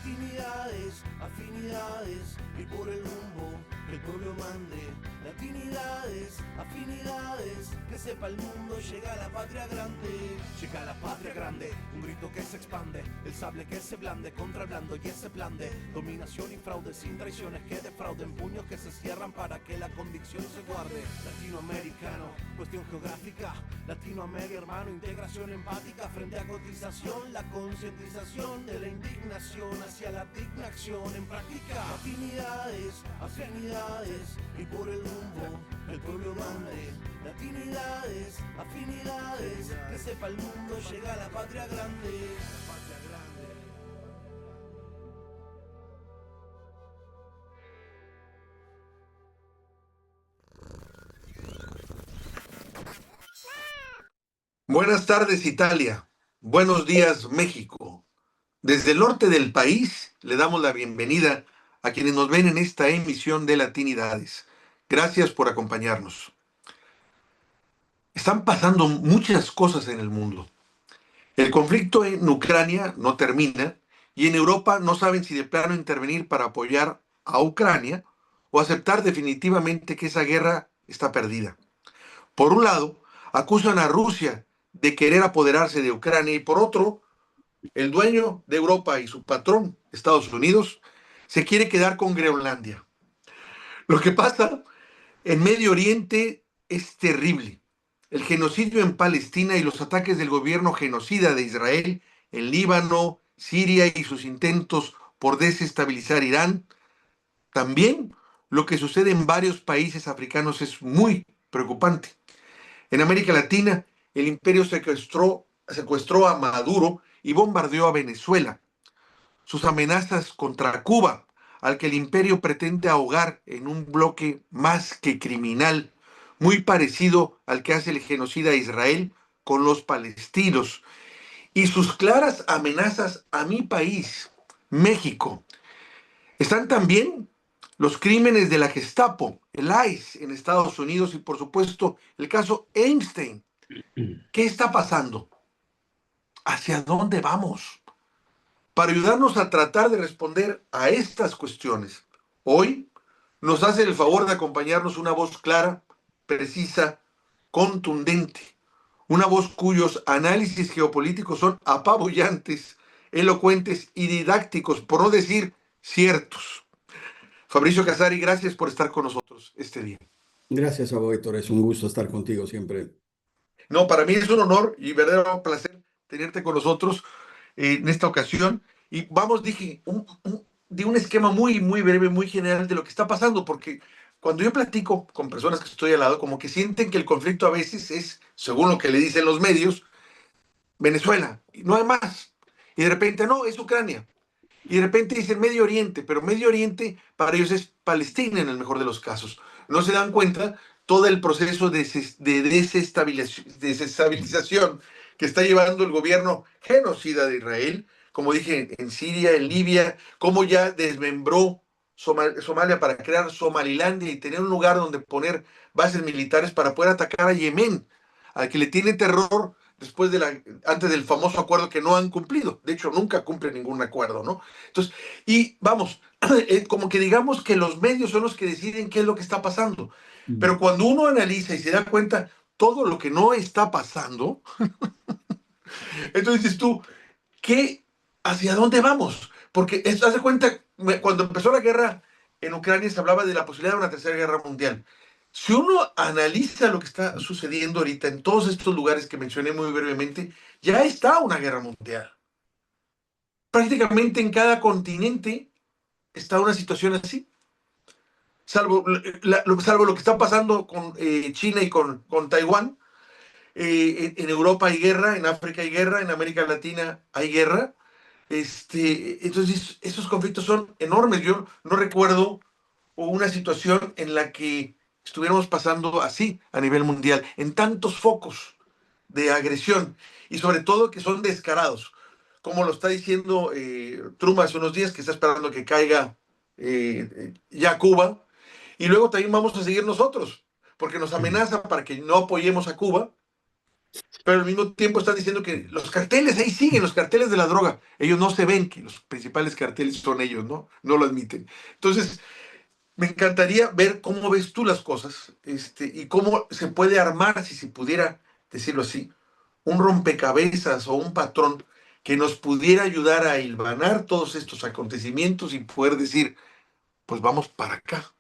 Latinidades, afinidades, y por el rumbo que el pueblo mande. Latinidades, afinidades, que sepa el mundo, llega la patria grande. Llega la patria grande, un grito que se expande, el sable que se blande contra el blando y ese plan de dominación y fraude, sin traiciones que defrauden, puños que se cierran para que la convicción se guarde. Latinoamericano, cuestión geográfica, Latinoamérica hermano, integración empática frente a cotización, la concientización de la indignación hacia la digna acción en práctica. Latinidades, afinidades, y por el rumbo el pueblo mande. Latinidades, afinidades, que sepa el mundo, llega la patria grande. La patria grande. Buenas tardes, Italia. Buenos días, México. Desde el norte del país le damos la bienvenida a quienes nos ven en esta emisión de Latinidades. Gracias por acompañarnos. Están pasando muchas cosas en el mundo. El conflicto en Ucrania no termina y en Europa no saben si de plano intervenir para apoyar a Ucrania o aceptar definitivamente que esa guerra está perdida. Por un lado, acusan a Rusia de querer apoderarse de Ucrania y por otro, el dueño de Europa y su patrón, Estados Unidos, se quiere quedar con Groenlandia. Lo que pasa en Medio Oriente es terrible. El genocidio en Palestina y los ataques del gobierno genocida de Israel en Líbano, Siria y sus intentos por desestabilizar Irán. También lo que sucede en varios países africanos es muy preocupante. En América Latina, el imperio secuestró a Maduro y bombardeó a Venezuela. Sus amenazas contra Cuba, al que el imperio pretende ahogar en un bloque más que criminal, muy parecido al que hace el genocida Israel con los palestinos, y sus claras amenazas a mi país, México. Están también los crímenes de la Gestapo, el ICE en Estados Unidos y por supuesto el caso Epstein. ¿Qué está pasando? ¿Hacia dónde vamos? Para ayudarnos a tratar de responder a estas cuestiones, hoy nos hace el favor de acompañarnos una voz clara, precisa, contundente, una voz cuyos análisis geopolíticos son apabullantes, elocuentes y didácticos, por no decir ciertos. Fabricio Casari, gracias por estar con nosotros este día. Gracias, Abo Héctor, es un gusto estar contigo siempre. No, para mí es un honor y verdadero placer tenerte con nosotros en esta ocasión. Y vamos, dije, de un esquema muy breve, muy general de lo que está pasando, porque cuando yo platico con personas que estoy al lado, como que sienten que el conflicto a veces es, según lo que le dicen los medios, Venezuela, y no hay más. Y de repente, no, es Ucrania. Y de repente dicen Medio Oriente, pero Medio Oriente para ellos es Palestina en el mejor de los casos. No se dan cuenta todo el proceso de desestabilización que está llevando el gobierno genocida de Israel, como dije, en Siria, en Libia, cómo ya desmembró Somalia para crear Somalilandia y tener un lugar donde poner bases militares para poder atacar a Yemen, al que le tiene terror después antes del famoso acuerdo que no han cumplido. De hecho, nunca cumplen ningún acuerdo, ¿no? Entonces, y vamos, como que digamos que los medios son los que deciden qué es lo que está pasando. Pero cuando uno analiza y se da cuenta todo lo que no está pasando, entonces dices tú, ¿hacia dónde vamos? Porque, haz de cuenta, cuando empezó la guerra en Ucrania se hablaba de la posibilidad de una tercera guerra mundial. Si uno analiza lo que está sucediendo ahorita en todos estos lugares que mencioné muy brevemente, ya está una guerra mundial. Prácticamente en cada continente está una situación así. Salvo lo que está pasando con China y con Taiwán. En Europa hay guerra, en África hay guerra, en América Latina hay guerra. Entonces, esos conflictos son enormes. Yo no recuerdo una situación en la que estuviéramos pasando así a nivel mundial, en tantos focos de agresión y sobre todo que son descarados, como lo está diciendo Trump hace unos días, que está esperando que caiga ya Cuba, y luego también vamos a seguir nosotros, porque nos amenaza para que no apoyemos a Cuba, pero al mismo tiempo están diciendo que los carteles ahí siguen, los carteles de la droga. Ellos no se ven que los principales carteles son ellos, ¿no? No lo admiten. Entonces, me encantaría ver cómo ves tú las cosas, y cómo se puede armar, si se pudiera decirlo así, un rompecabezas o un patrón que nos pudiera ayudar a hilvanar todos estos acontecimientos y poder decir, pues vamos para acá,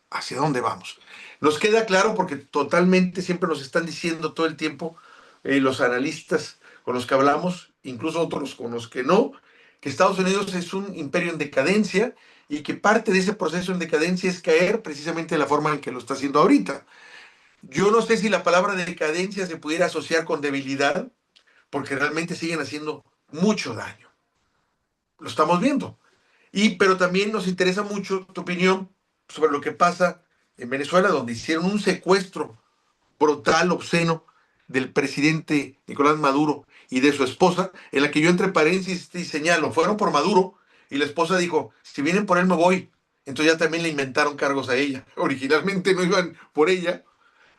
hacia dónde vamos. Nos queda claro porque totalmente siempre nos están diciendo todo el tiempo los analistas con los que hablamos, incluso otros con los que no, que Estados Unidos es un imperio en decadencia y que parte de ese proceso en decadencia es caer precisamente de la forma en que lo está haciendo ahorita. Yo no sé si la palabra decadencia se pudiera asociar con debilidad, porque realmente siguen haciendo mucho daño. Lo estamos viendo. Pero también nos interesa mucho tu opinión sobre lo que pasa en Venezuela, donde hicieron un secuestro brutal, obsceno, del presidente Nicolás Maduro y de su esposa, en la que yo entre paréntesis y señalo, fueron por Maduro y la esposa dijo, si vienen por él me voy. Entonces ya también le inventaron cargos a ella. Originalmente no iban por ella,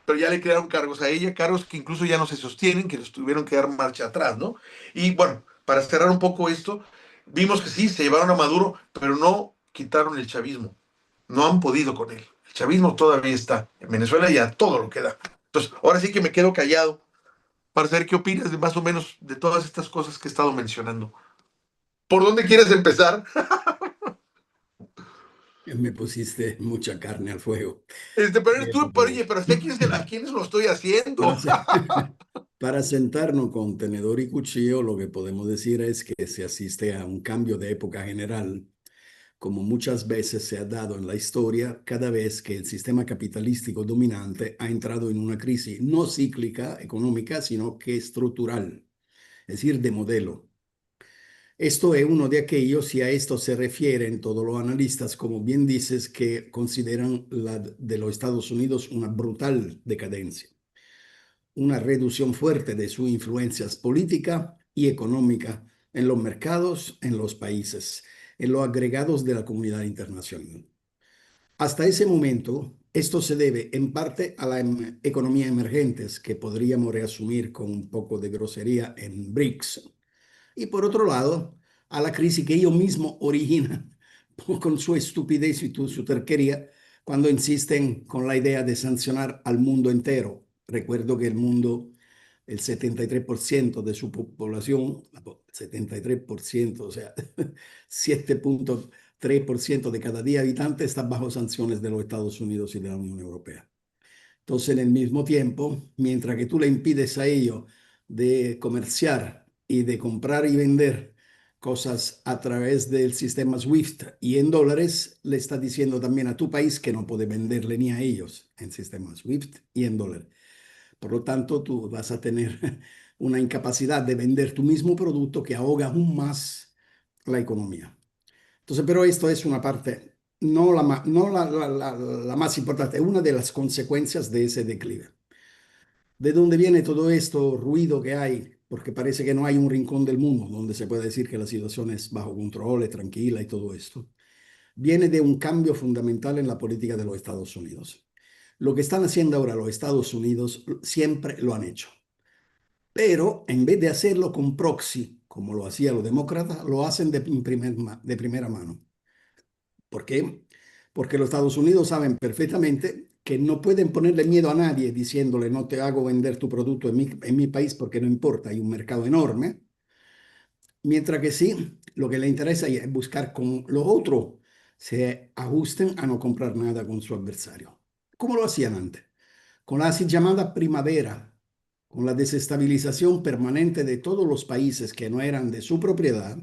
pero ya le crearon cargos a ella, cargos que incluso ya no se sostienen, que los tuvieron que dar marcha atrás, ¿no? Y bueno, para cerrar un poco esto, vimos que sí, se llevaron a Maduro, pero no quitaron el chavismo. No han podido con él. El chavismo todavía está en Venezuela y a todo lo que da. Entonces, ahora sí que me quedo callado para saber qué opinas de más o menos de todas estas cosas que he estado mencionando. ¿Por dónde quieres empezar? Me pusiste mucha carne al fuego. Pero eres tú, pero, Pero oye, pero a quiénes lo estoy para, haciendo? para sentarnos con tenedor y cuchillo, lo que podemos decir es que se asiste a un cambio de época general, como muchas veces se ha dado en la historia, cada vez que el sistema capitalístico dominante ha entrado en una crisis no cíclica económica, sino que estructural, es decir, de modelo. Esto es uno de aquellos, y a esto se refieren todos los analistas, como bien dices, que consideran la de los Estados Unidos una brutal decadencia, una reducción fuerte de su influencia política y económica en los mercados, en los países, en los agregados de la comunidad internacional. Hasta ese momento, esto se debe en parte a la economía emergentes, que podríamos reasumir con un poco de grosería en BRICS, y por otro lado, a la crisis que ellos mismos originan con su estupidez y su terquería cuando insisten con la idea de sancionar al mundo entero. Recuerdo que el mundo, el 73% de su población, 73%, o sea, 7,3% de cada 10 habitantes está bajo sanciones de los Estados Unidos y de la Unión Europea. Entonces, en el mismo tiempo, mientras que tú le impides a ellos de comerciar y de comprar y vender cosas a través del sistema SWIFT y en dólares, le estás diciendo también a tu país que no puede venderle ni a ellos en sistema SWIFT y en dólares. Por lo tanto, tú vas a tener una incapacidad de vender tu mismo producto que ahoga aún más la economía. Entonces, pero esto es una parte, no la más importante, es una de las consecuencias de ese declive. ¿De dónde viene todo esto ruido que hay? Porque parece que no hay un rincón del mundo donde se puede decir que la situación es bajo control, es tranquila y todo esto. Viene de un cambio fundamental en la política de los Estados Unidos. Lo que están haciendo ahora los Estados Unidos siempre lo han hecho, pero en vez de hacerlo con proxy, como lo hacían los demócratas, lo hacen de primera mano. ¿Por qué? Porque los Estados Unidos saben perfectamente que no pueden ponerle miedo a nadie diciéndole no te hago vender tu producto en mi país porque no importa, hay un mercado enorme. Mientras que sí, lo que le interesa es buscar con los otros se ajusten a no comprar nada con su adversario. ¿Cómo lo hacían antes? Con la así llamada primavera, con la desestabilización permanente de todos los países que no eran de su propiedad,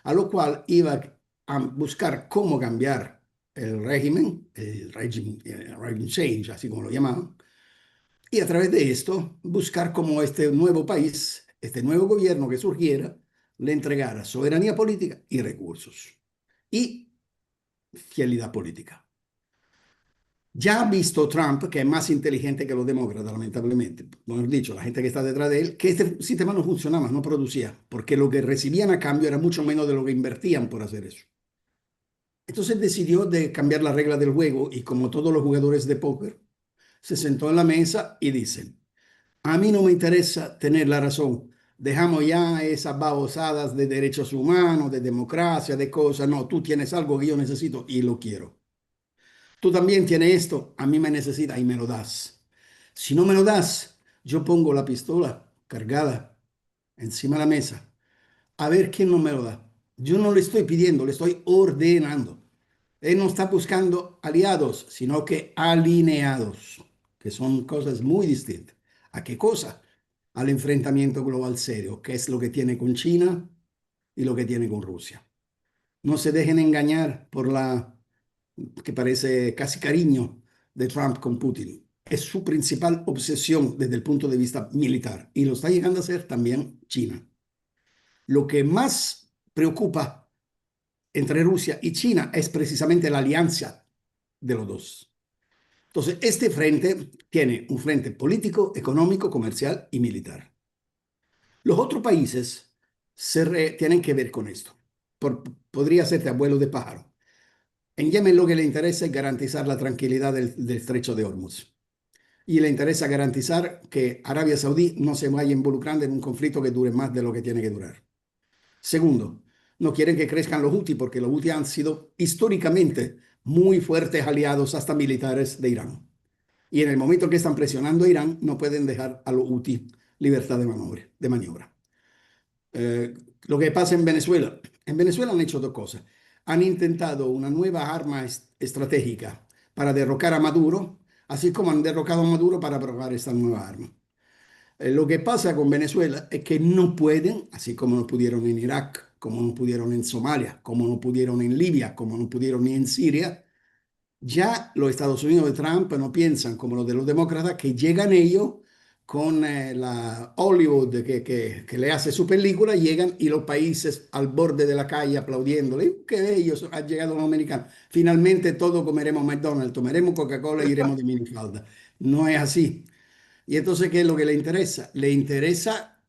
a lo cual iba a buscar cómo cambiar el régimen change, así como lo llamaban, y a través de esto buscar cómo este nuevo país, este nuevo gobierno que surgiera, le entregara soberanía política y recursos y fidelidad política. Ya ha visto Trump, que es más inteligente que los demócratas, lamentablemente, mejor dicho, la gente que está detrás de él, que este sistema no funcionaba, no producía, porque lo que recibían a cambio era mucho menos de lo que invertían por hacer eso. Entonces decidió de cambiar la regla del juego y como todos los jugadores de póker, se sentó en la mesa y dicen, A mí no me interesa tener la razón. Dejamos ya esas babosadas de derechos humanos, de democracia, de cosas. No, tú tienes algo que yo necesito y lo quiero. Tú también tienes esto, a mí me necesita y me lo das. Si no me lo das, yo pongo la pistola cargada encima de la mesa a ver quién no me lo da. Yo no le estoy pidiendo, le estoy ordenando. Él no está buscando aliados, sino que alineados, que son cosas muy distintas. ¿A qué cosa? Al enfrentamiento global serio, que es lo que tiene con China y lo que tiene con Rusia. No se dejen engañar por la que parece casi cariño de Trump con Putin. Es su principal obsesión desde el punto de vista militar y lo está llegando a ser también China. Lo que más preocupa entre Rusia y China es precisamente la alianza de los dos. Entonces, este frente tiene un frente político, económico, comercial y militar. Los otros países tienen que ver con esto. Podría ser de abuelo de pájaro. En Yemen lo que le interesa es garantizar la tranquilidad del estrecho de Hormuz. Y le interesa garantizar que Arabia Saudí no se vaya involucrando en un conflicto que dure más de lo que tiene que durar. Segundo, no quieren que crezcan los Houthi porque los Houthi han sido históricamente muy fuertes aliados hasta militares de Irán. Y en el momento que están presionando a Irán, no pueden dejar a los Houthi libertad de maniobra. Lo que pasa en Venezuela han hecho dos cosas. Han intentado una nueva arma estratégica para derrocar a Maduro, así como han derrocado a Maduro para probar esta nueva arma. Lo que pasa con Venezuela es que no pueden, así como no pudieron en Irak, como no pudieron en Somalia, como no pudieron en Libia, como no pudieron ni en Siria, ya los Estados Unidos de Trump no piensan como los de los demócratas que llegan ellos con la Hollywood que le hace su película, llegan y los países al borde de la calle aplaudiéndole. ¡Qué bellos! Han llegado los americanos. Finalmente todos comeremos McDonald's, tomaremos Coca-Cola y iremos de minifalda. No es así. Y entonces, ¿qué es lo que le interesa? Le interesa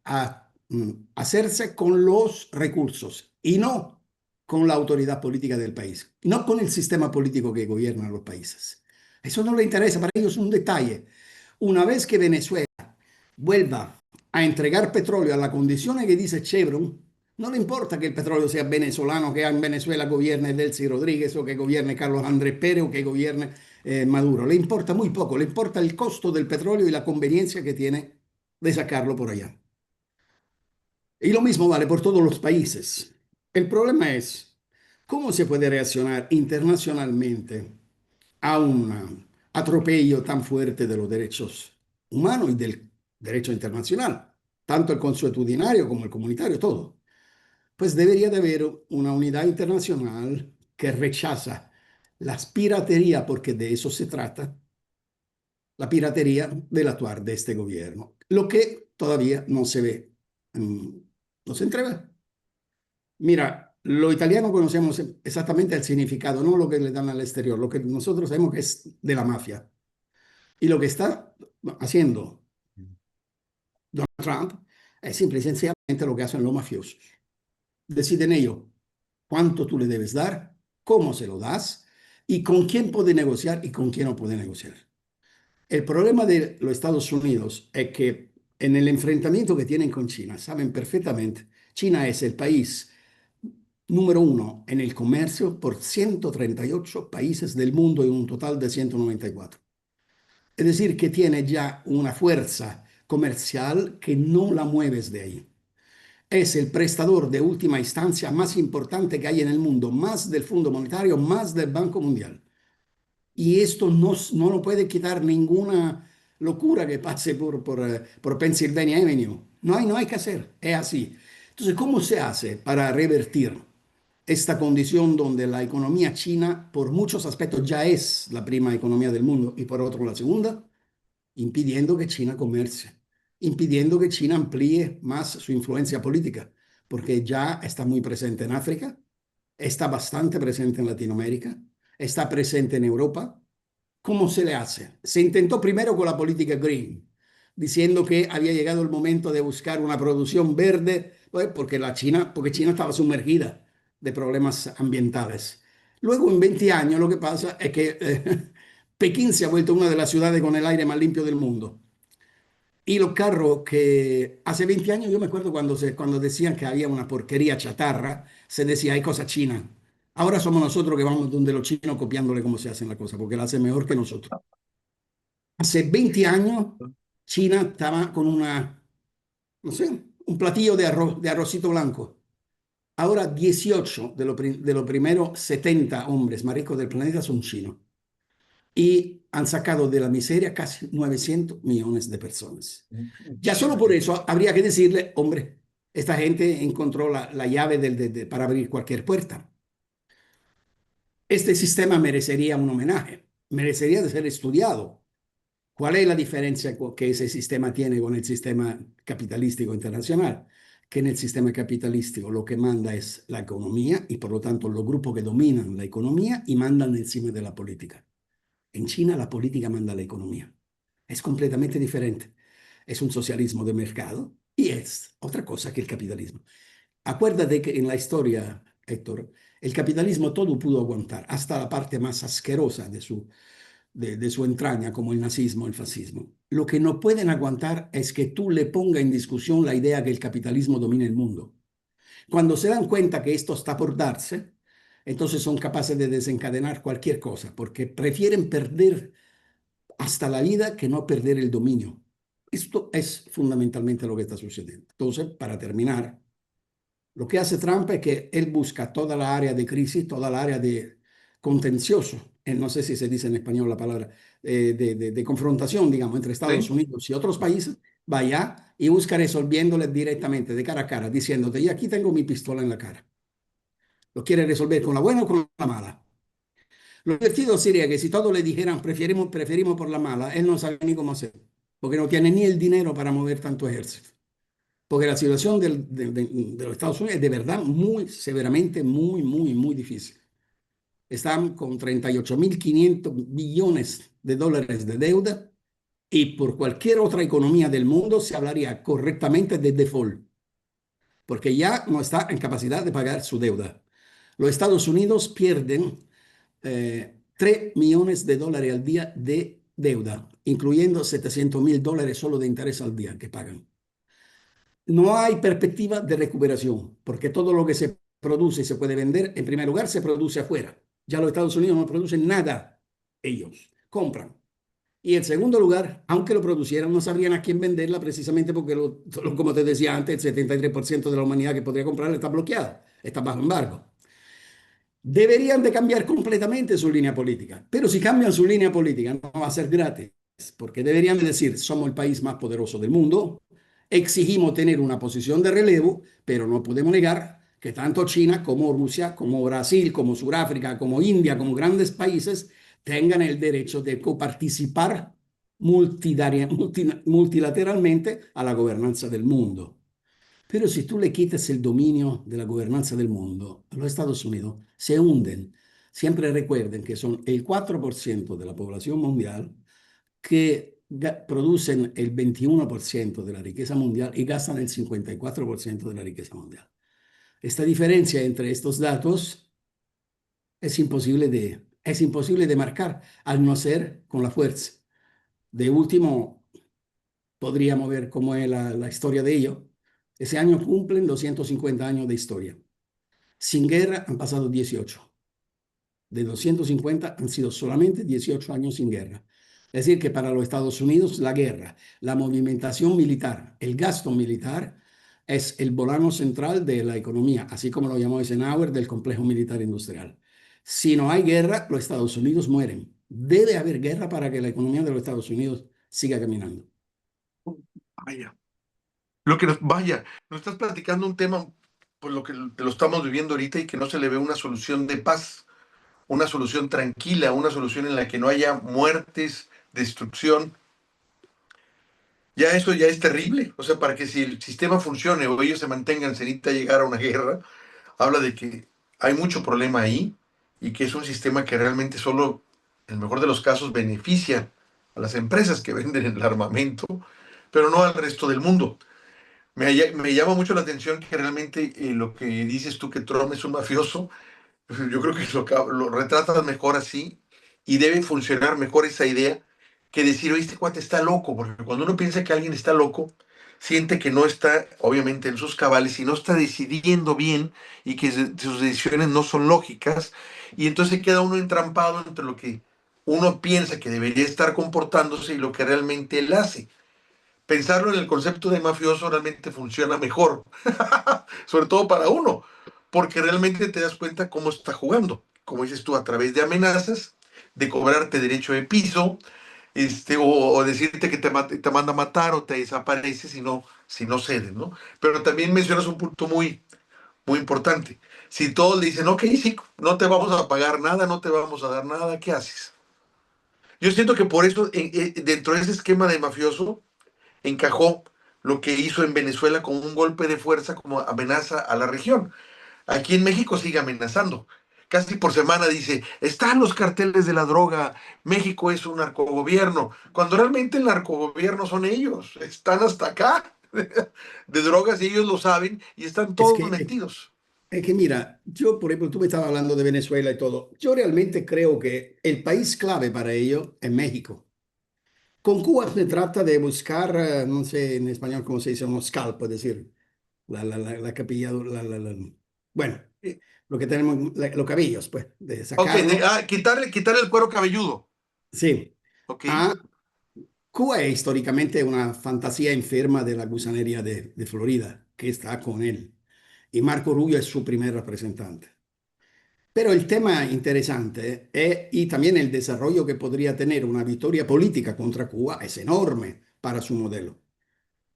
hacerse con los recursos y no con la autoridad política del país, no con el sistema político que gobierna los países. Eso no le interesa, para ellos es un detalle. Una vez que Venezuela vuelva a entregar petróleo a las condiciones que dice Chevron, no le importa que el petróleo sea venezolano, que en Venezuela gobierne Delcy Rodríguez o que gobierne Carlos Andrés Pérez o que gobierne Maduro. Le importa muy poco, le importa el costo del petróleo y la conveniencia que tiene de sacarlo por allá. Y lo mismo vale por todos los países. El problema es cómo se puede reaccionar internacionalmente a un atropello tan fuerte de los derechos humanos y del derecho internacional, tanto el consuetudinario como el comunitario, todo. Pues debería de haber una unidad internacional que rechaza las piraterías, porque de eso se trata, la piratería del actuar de este gobierno, lo que todavía no se ve, no se entrega. Mira, los italianos conocemos exactamente el significado, no lo que le dan al exterior, lo que nosotros sabemos que es de la mafia. Y lo que está haciendo Donald Trump es simple y sencillamente lo que hacen los mafiosos. Deciden ellos cuánto tú le debes dar, cómo se lo das y con quién puede negociar y con quién no puede negociar. El problema de los Estados Unidos es que en el enfrentamiento que tienen con China, saben perfectamente, China es el país número uno en el comercio por 138 países del mundo en un total de 194. Es decir, que tiene ya una fuerza comercial que no la mueves de ahí. Es el prestador de última instancia más importante que hay en el mundo, más del Fondo Monetario, más del Banco Mundial. Y esto no lo puede quitar ninguna locura que pase por Pennsylvania Avenue. No hay que hacer, es así. Entonces, ¿cómo se hace para revertir esta condición donde la economía china, por muchos aspectos, ya es la prima economía del mundo y por otro la segunda? Impidiendo que China comercie, impidiendo que China amplíe más su influencia política, porque ya está muy presente en África, está bastante presente en Latinoamérica, está presente en Europa. ¿Cómo se le hace? Se intentó primero con la política green, diciendo que había llegado el momento de buscar una producción verde, pues, porque China estaba sumergida de problemas ambientales. Luego, en 20 años, lo que pasa es que Pekín se ha vuelto una de las ciudades con el aire más limpio del mundo. Y los carros que hace 20 años, yo me acuerdo cuando decían que había una porquería chatarra, se decía, hay cosa china. Ahora somos nosotros que vamos donde los chinos copiándole cómo se hacen las cosas, porque la hacen mejor que nosotros. Hace 20 años, China estaba con no sé, un platillo de arrocito blanco. Ahora 18 de los primeros 70 hombres más ricos del planeta son chinos. Y han sacado de la miseria casi 900 millones de personas. Ya solo Muchísima por gente. eso habría que decirle, hombre, esta gente encontró la llave para abrir cualquier puerta. Este sistema merecería un homenaje, merecería de ser estudiado. ¿Cuál es la diferencia que ese sistema tiene con el sistema capitalístico internacional? Que en el sistema capitalístico lo que manda es la economía y por lo tanto los grupos que dominan la economía y mandan encima de la política. En China la política manda la economía. Es completamente diferente. Es un socialismo de mercado y es otra cosa que el capitalismo. Acuérdate que en la historia, Héctor, el capitalismo todo pudo aguantar, hasta la parte más asquerosa de su entraña, como el nazismo, el fascismo. Lo que no pueden aguantar es que tú le ponga en discusión la idea que el capitalismo domina el mundo. Cuando se dan cuenta que esto está por darse, entonces son capaces de desencadenar cualquier cosa, porque prefieren perder hasta la vida que no perder el dominio. Esto es fundamentalmente lo que está sucediendo. Entonces, para terminar, lo que hace Trump es que él busca toda la área de crisis, toda la área de contencioso, no sé si se dice en español la palabra, de confrontación, digamos, entre Estados ¿Sí? Unidos y otros países, va allá y busca resolviéndole directamente, de cara a cara, diciéndote, y aquí tengo mi pistola en la cara. ¿Lo quiere resolver con la buena o con la mala? Lo divertido sería que si todos le dijeran preferimos por la mala, él no sabe ni cómo hacer, porque no tiene ni el dinero para mover tanto ejército. Porque la situación de los Estados Unidos es de verdad muy severamente, muy difícil. Están con 38.500 billones de dólares de deuda y por cualquier otra economía del mundo se hablaría correctamente de default, porque ya no está en capacidad de pagar su deuda. Los Estados Unidos pierden 3 millones de dólares al día de deuda, incluyendo 700.000 dólares solo de interés al día que pagan. No hay perspectiva de recuperación, porque todo lo que se produce y se puede vender, en primer lugar, se produce afuera. Ya los Estados Unidos no producen nada, ellos compran. Y en segundo lugar, aunque lo producieran, no sabrían a quién venderla precisamente porque, como te decía antes, el 73% de la humanidad que podría comprarla está bloqueada, está bajo embargo. Deberían de cambiar completamente su línea política, pero si cambian su línea política no va a ser gratis, porque deberían de decir, somos el país más poderoso del mundo, exigimos tener una posición de relevo, pero no podemos negar que tanto China como Rusia, como Brasil, como Sudáfrica, como India, como grandes países, tengan el derecho de coparticipar multilateralmente a la gobernanza del mundo. Pero si tú le quitas el dominio de la gobernanza del mundo, los Estados Unidos se hunden. Siempre recuerden que son el 4% de la población mundial que producen el 21% de la riqueza mundial y gastan el 54% de la riqueza mundial. Esta diferencia entre estos datos es imposible de marcar, al no ser con la fuerza. De último, podríamos ver cómo es la historia de ello. Ese año cumplen 250 años de historia. Sin guerra han pasado 18. De 250 han sido solamente 18 años sin guerra. Es decir, que para los Estados Unidos la guerra, la movimentación militar, el gasto militar es el volano central de la economía, así como lo llamó Eisenhower del complejo militar industrial. Si no hay guerra, los Estados Unidos mueren. Debe haber guerra para que la economía de los Estados Unidos siga caminando. Vaya. Vaya, nos estás platicando un tema por lo que lo estamos viviendo ahorita y que no se le ve una solución de paz, una solución tranquila, una solución en la que no haya muertes, destrucción. Ya eso ya es terrible. O sea, para que si el sistema funcione o ellos se mantengan, se necesita llegar a una guerra. Habla de que hay mucho problema ahí y que es un sistema que realmente solo, en el mejor de los casos, beneficia a las empresas que venden el armamento, pero no al resto del mundo. Me llama mucho la atención que realmente lo que dices tú que Trump es un mafioso, yo creo que lo retratas mejor así y debe funcionar mejor esa idea que decir, oye, este cuate está loco, porque cuando uno piensa que alguien está loco, siente que no está, obviamente, en sus cabales y no está decidiendo bien y que sus decisiones no son lógicas, y entonces queda uno entrampado entre lo que uno piensa que debería estar comportándose y lo que realmente él hace. Pensarlo en el concepto de mafioso realmente funciona mejor, sobre todo para uno, porque realmente te das cuenta cómo está jugando, como dices tú, a través de amenazas, de cobrarte derecho de piso, o decirte que te manda a matar o te desaparece si no cedes, ¿no? Pero también mencionas un punto muy, muy importante. Si todos le dicen, ok, sí, no te vamos a pagar nada, no te vamos a dar nada, ¿qué haces? Yo siento que por eso, dentro de ese esquema de mafioso, encajó lo que hizo en Venezuela con un golpe de fuerza como amenaza a la región. Aquí en México sigue amenazando. Casi por semana dice, están los carteles de la droga, México es un narcogobierno, cuando realmente el narcogobierno son ellos, están hasta acá de drogas y ellos lo saben y están Es todos que, metidos. es que mira, yo, por ejemplo, tú me estabas hablando de Venezuela y todo. Yo realmente creo que el país clave para ello es México. Con Cuba se trata de buscar, no sé en español cómo se dice, un scalp, es decir, la capilla, bueno, Eh, lo que tenemos, los cabellos, pues, de Ok, sacarlo. quitarle el cuero cabelludo. Sí. Ok. A Cuba es históricamente una fantasía enferma de la gusanería de Florida, que está con él. Y Marco Rubio es su primer representante. Pero el tema interesante es, y también el desarrollo que podría tener una victoria política contra Cuba es enorme para su modelo.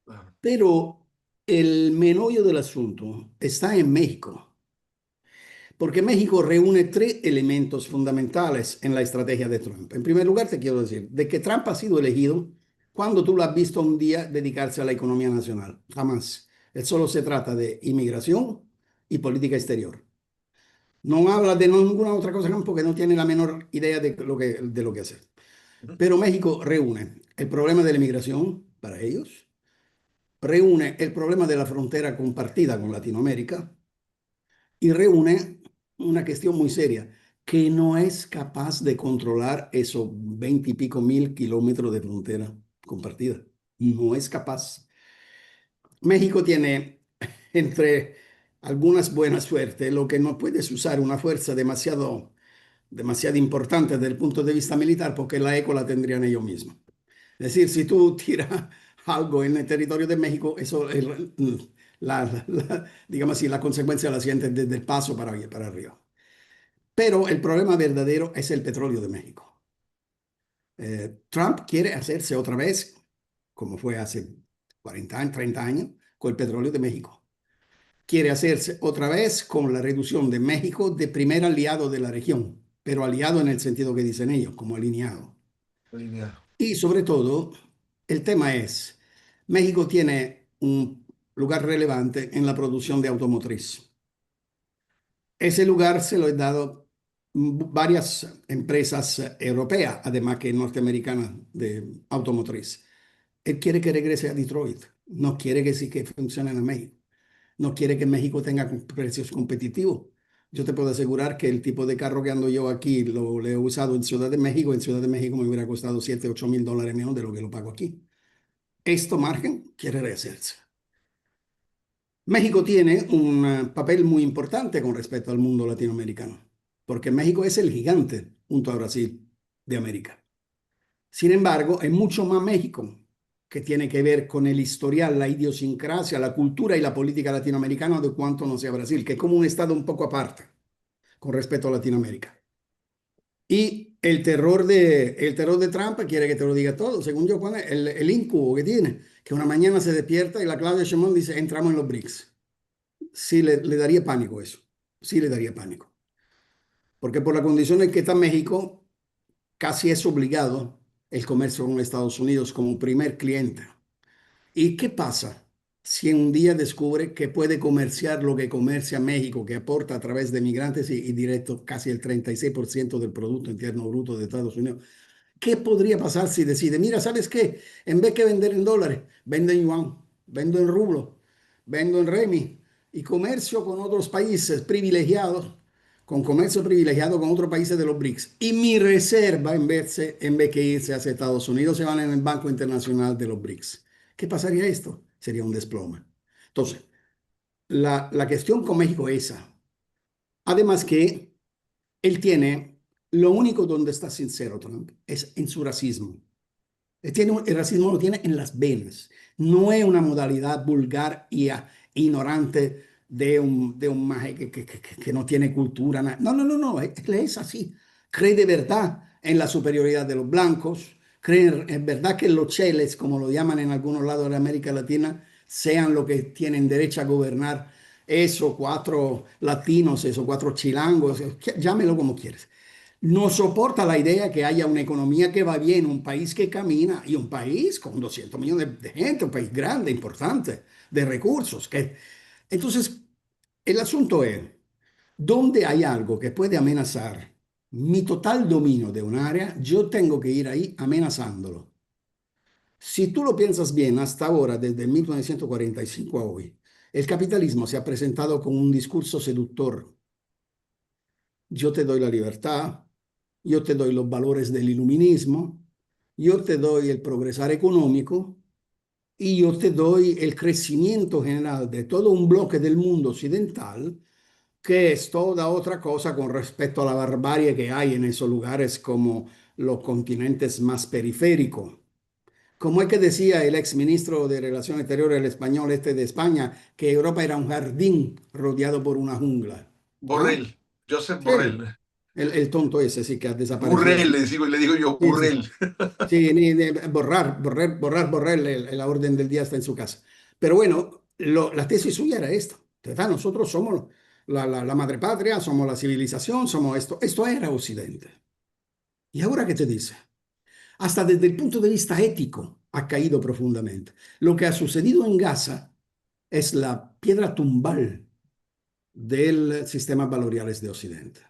Claro. Pero el meollo del asunto está en México, porque México reúne tres elementos fundamentales en la estrategia de Trump. En primer lugar, te quiero decir, de que Trump ha sido elegido cuando tú lo has visto un día dedicarse a la economía nacional. Jamás. Él solo se trata de inmigración y política exterior. No habla de ninguna otra cosa porque no tiene la menor idea de lo que hacer. Ujú. Pero México reúne el problema de la inmigración para ellos, reúne el problema de la frontera compartida con Latinoamérica y reúne una cuestión muy seria, que no es capaz de controlar esos 20 y pico mil kilómetros de frontera compartida. No es capaz. México tiene, entre algunas buenas suertes, lo que no puedes usar una fuerza demasiado importante desde el punto de vista militar, porque la eco la tendrían ellos mismos. Es decir, si tú tiras algo en el territorio de México, eso es digamos así, la consecuencia la sientes desde el paso para arriba. Pero el problema verdadero es el petróleo de México. Trump quiere hacerse otra vez, como fue hace 40 años, 30 años, con el petróleo de México. Quiere hacerse otra vez con la reducción de México de primer aliado de la región, pero aliado en el sentido que dicen ellos, como alineado. Alineado. Y sobre todo, el tema es, México tiene un lugar relevante en la producción de automotriz. Ese lugar se lo he dado varias empresas europeas, además que norteamericanas de automotriz. Él quiere que regrese a Detroit, no quiere que sí que funcione en México, no quiere que México tenga precios competitivos. Yo te puedo asegurar que el tipo de carro que ando yo aquí lo he usado en Ciudad de México. En Ciudad de México me hubiera costado 7, 8 mil dólares menos de lo que lo pago aquí. Esto margen quiere rehacerse. México tiene un papel muy importante con respecto al mundo latinoamericano, porque México es el gigante junto a Brasil de América. Sin embargo, es mucho más México que tiene que ver con el historial, la idiosincrasia, la cultura y la política latinoamericana de cuanto no sea Brasil, que es como un estado un poco aparte con respecto a Latinoamérica. Y el terror de Trump quiere que te lo diga todo. Según yo, Juan, el incubo que tiene, que una mañana se despierta y la Claudia Sheinbaum dice, entramos en los BRICS. Sí, le daría pánico eso. Sí, le daría pánico. Porque por la condición en que está México, casi es obligado el comercio con Estados Unidos como primer cliente. ¿Y qué pasa si un día descubre que puede comerciar lo que comercia México, que aporta a través de migrantes y directo casi el 36% del Producto Interno Bruto de Estados Unidos? ¿Qué podría pasar si decide, mira, ¿sabes qué? En vez que vender en dólares, vendo en yuan, vendo en rublo, vendo en remi y comercio con otros países privilegiados con comercio privilegiado con otros países de los BRICS, y mi reserva, en vez que irse hacia Estados Unidos, se van en el Banco Internacional de los BRICS. ¿Qué pasaría esto? Sería un desplome. Entonces, la cuestión con México es esa. Además que él tiene, lo único donde está sincero Trump es en su racismo. El racismo lo tiene en las venas. No es una modalidad vulgar y ignorante de un maje que no tiene cultura. No, no, no, no. Él es así. Cree de verdad en la superioridad de los blancos. Cree en verdad que los cheles, como lo llaman en algunos lados de América Latina, sean los que tienen derecho a gobernar esos cuatro latinos, esos cuatro chilangos, llámelo como quieres. No soporta la idea que haya una economía que va bien, un país que camina y un país con 200 millones de gente, un país grande, importante, de recursos. Entonces, el asunto es, ¿dónde hay algo que puede amenazar mi total dominio de un área? Yo tengo que ir ahí amenazándolo. Si tú lo piensas bien, hasta ahora, desde 1945 a hoy, el capitalismo se ha presentado con un discurso seductor. Yo te doy la libertad, yo te doy los valores del iluminismo, yo te doy el progresar económico y yo te doy el crecimiento general de todo un bloque del mundo occidental que es toda otra cosa con respecto a la barbarie que hay en esos lugares como los continentes más periféricos. Como es que decía el ex ministro de Relaciones Exteriores, el español este de España, que Europa era un jardín rodeado por una jungla. ¿Ah? Borrell, Josep Sí, Borrell. el tonto ese sí que ha desaparecido. Burrell, le digo yo, Sí, sí. Burrell. Sí, borrar, la orden del día está en su casa. Pero bueno, la tesis suya era esto. ¿Verdad? Nosotros somos la madre patria, somos la civilización, somos esto. Esto era Occidente. ¿Y ahora qué te dice? Hasta desde el punto de vista ético ha caído profundamente. Lo que ha sucedido en Gaza es la piedra tumbal del sistema valoriales de Occidente.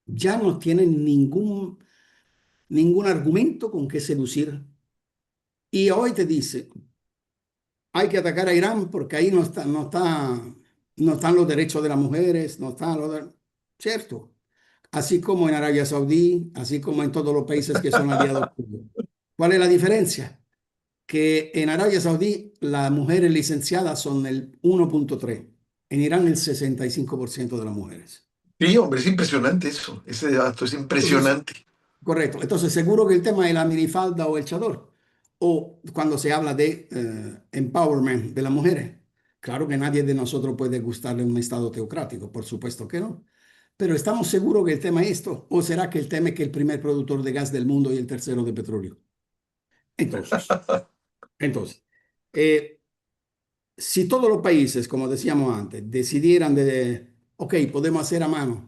Ya no tienen ningún argumento con que seducir. Y hoy te dice, hay que atacar a Irán porque ahí no están los derechos de las mujeres, no están cierto. Así como en Arabia Saudí, así como en todos los países que son aliados tuyos. ¿Cuál es la diferencia? Que en Arabia Saudí las mujeres licenciadas son el 1,3. En Irán el 65% de las mujeres. Sí, hombre, es impresionante eso. Ese dato es Entonces, impresionante. correcto. Entonces, seguro que el tema de la minifalda o el chador, o cuando se habla de empowerment de las mujeres, claro que nadie de nosotros puede gustarle un Estado teocrático, por supuesto que no. Pero ¿estamos seguros que el tema es esto? ¿O será que el tema es que el primer productor de gas del mundo y el tercero de petróleo? Entonces, entonces, eh, si todos los países, como decíamos antes, decidieran ok, podemos hacer a menos,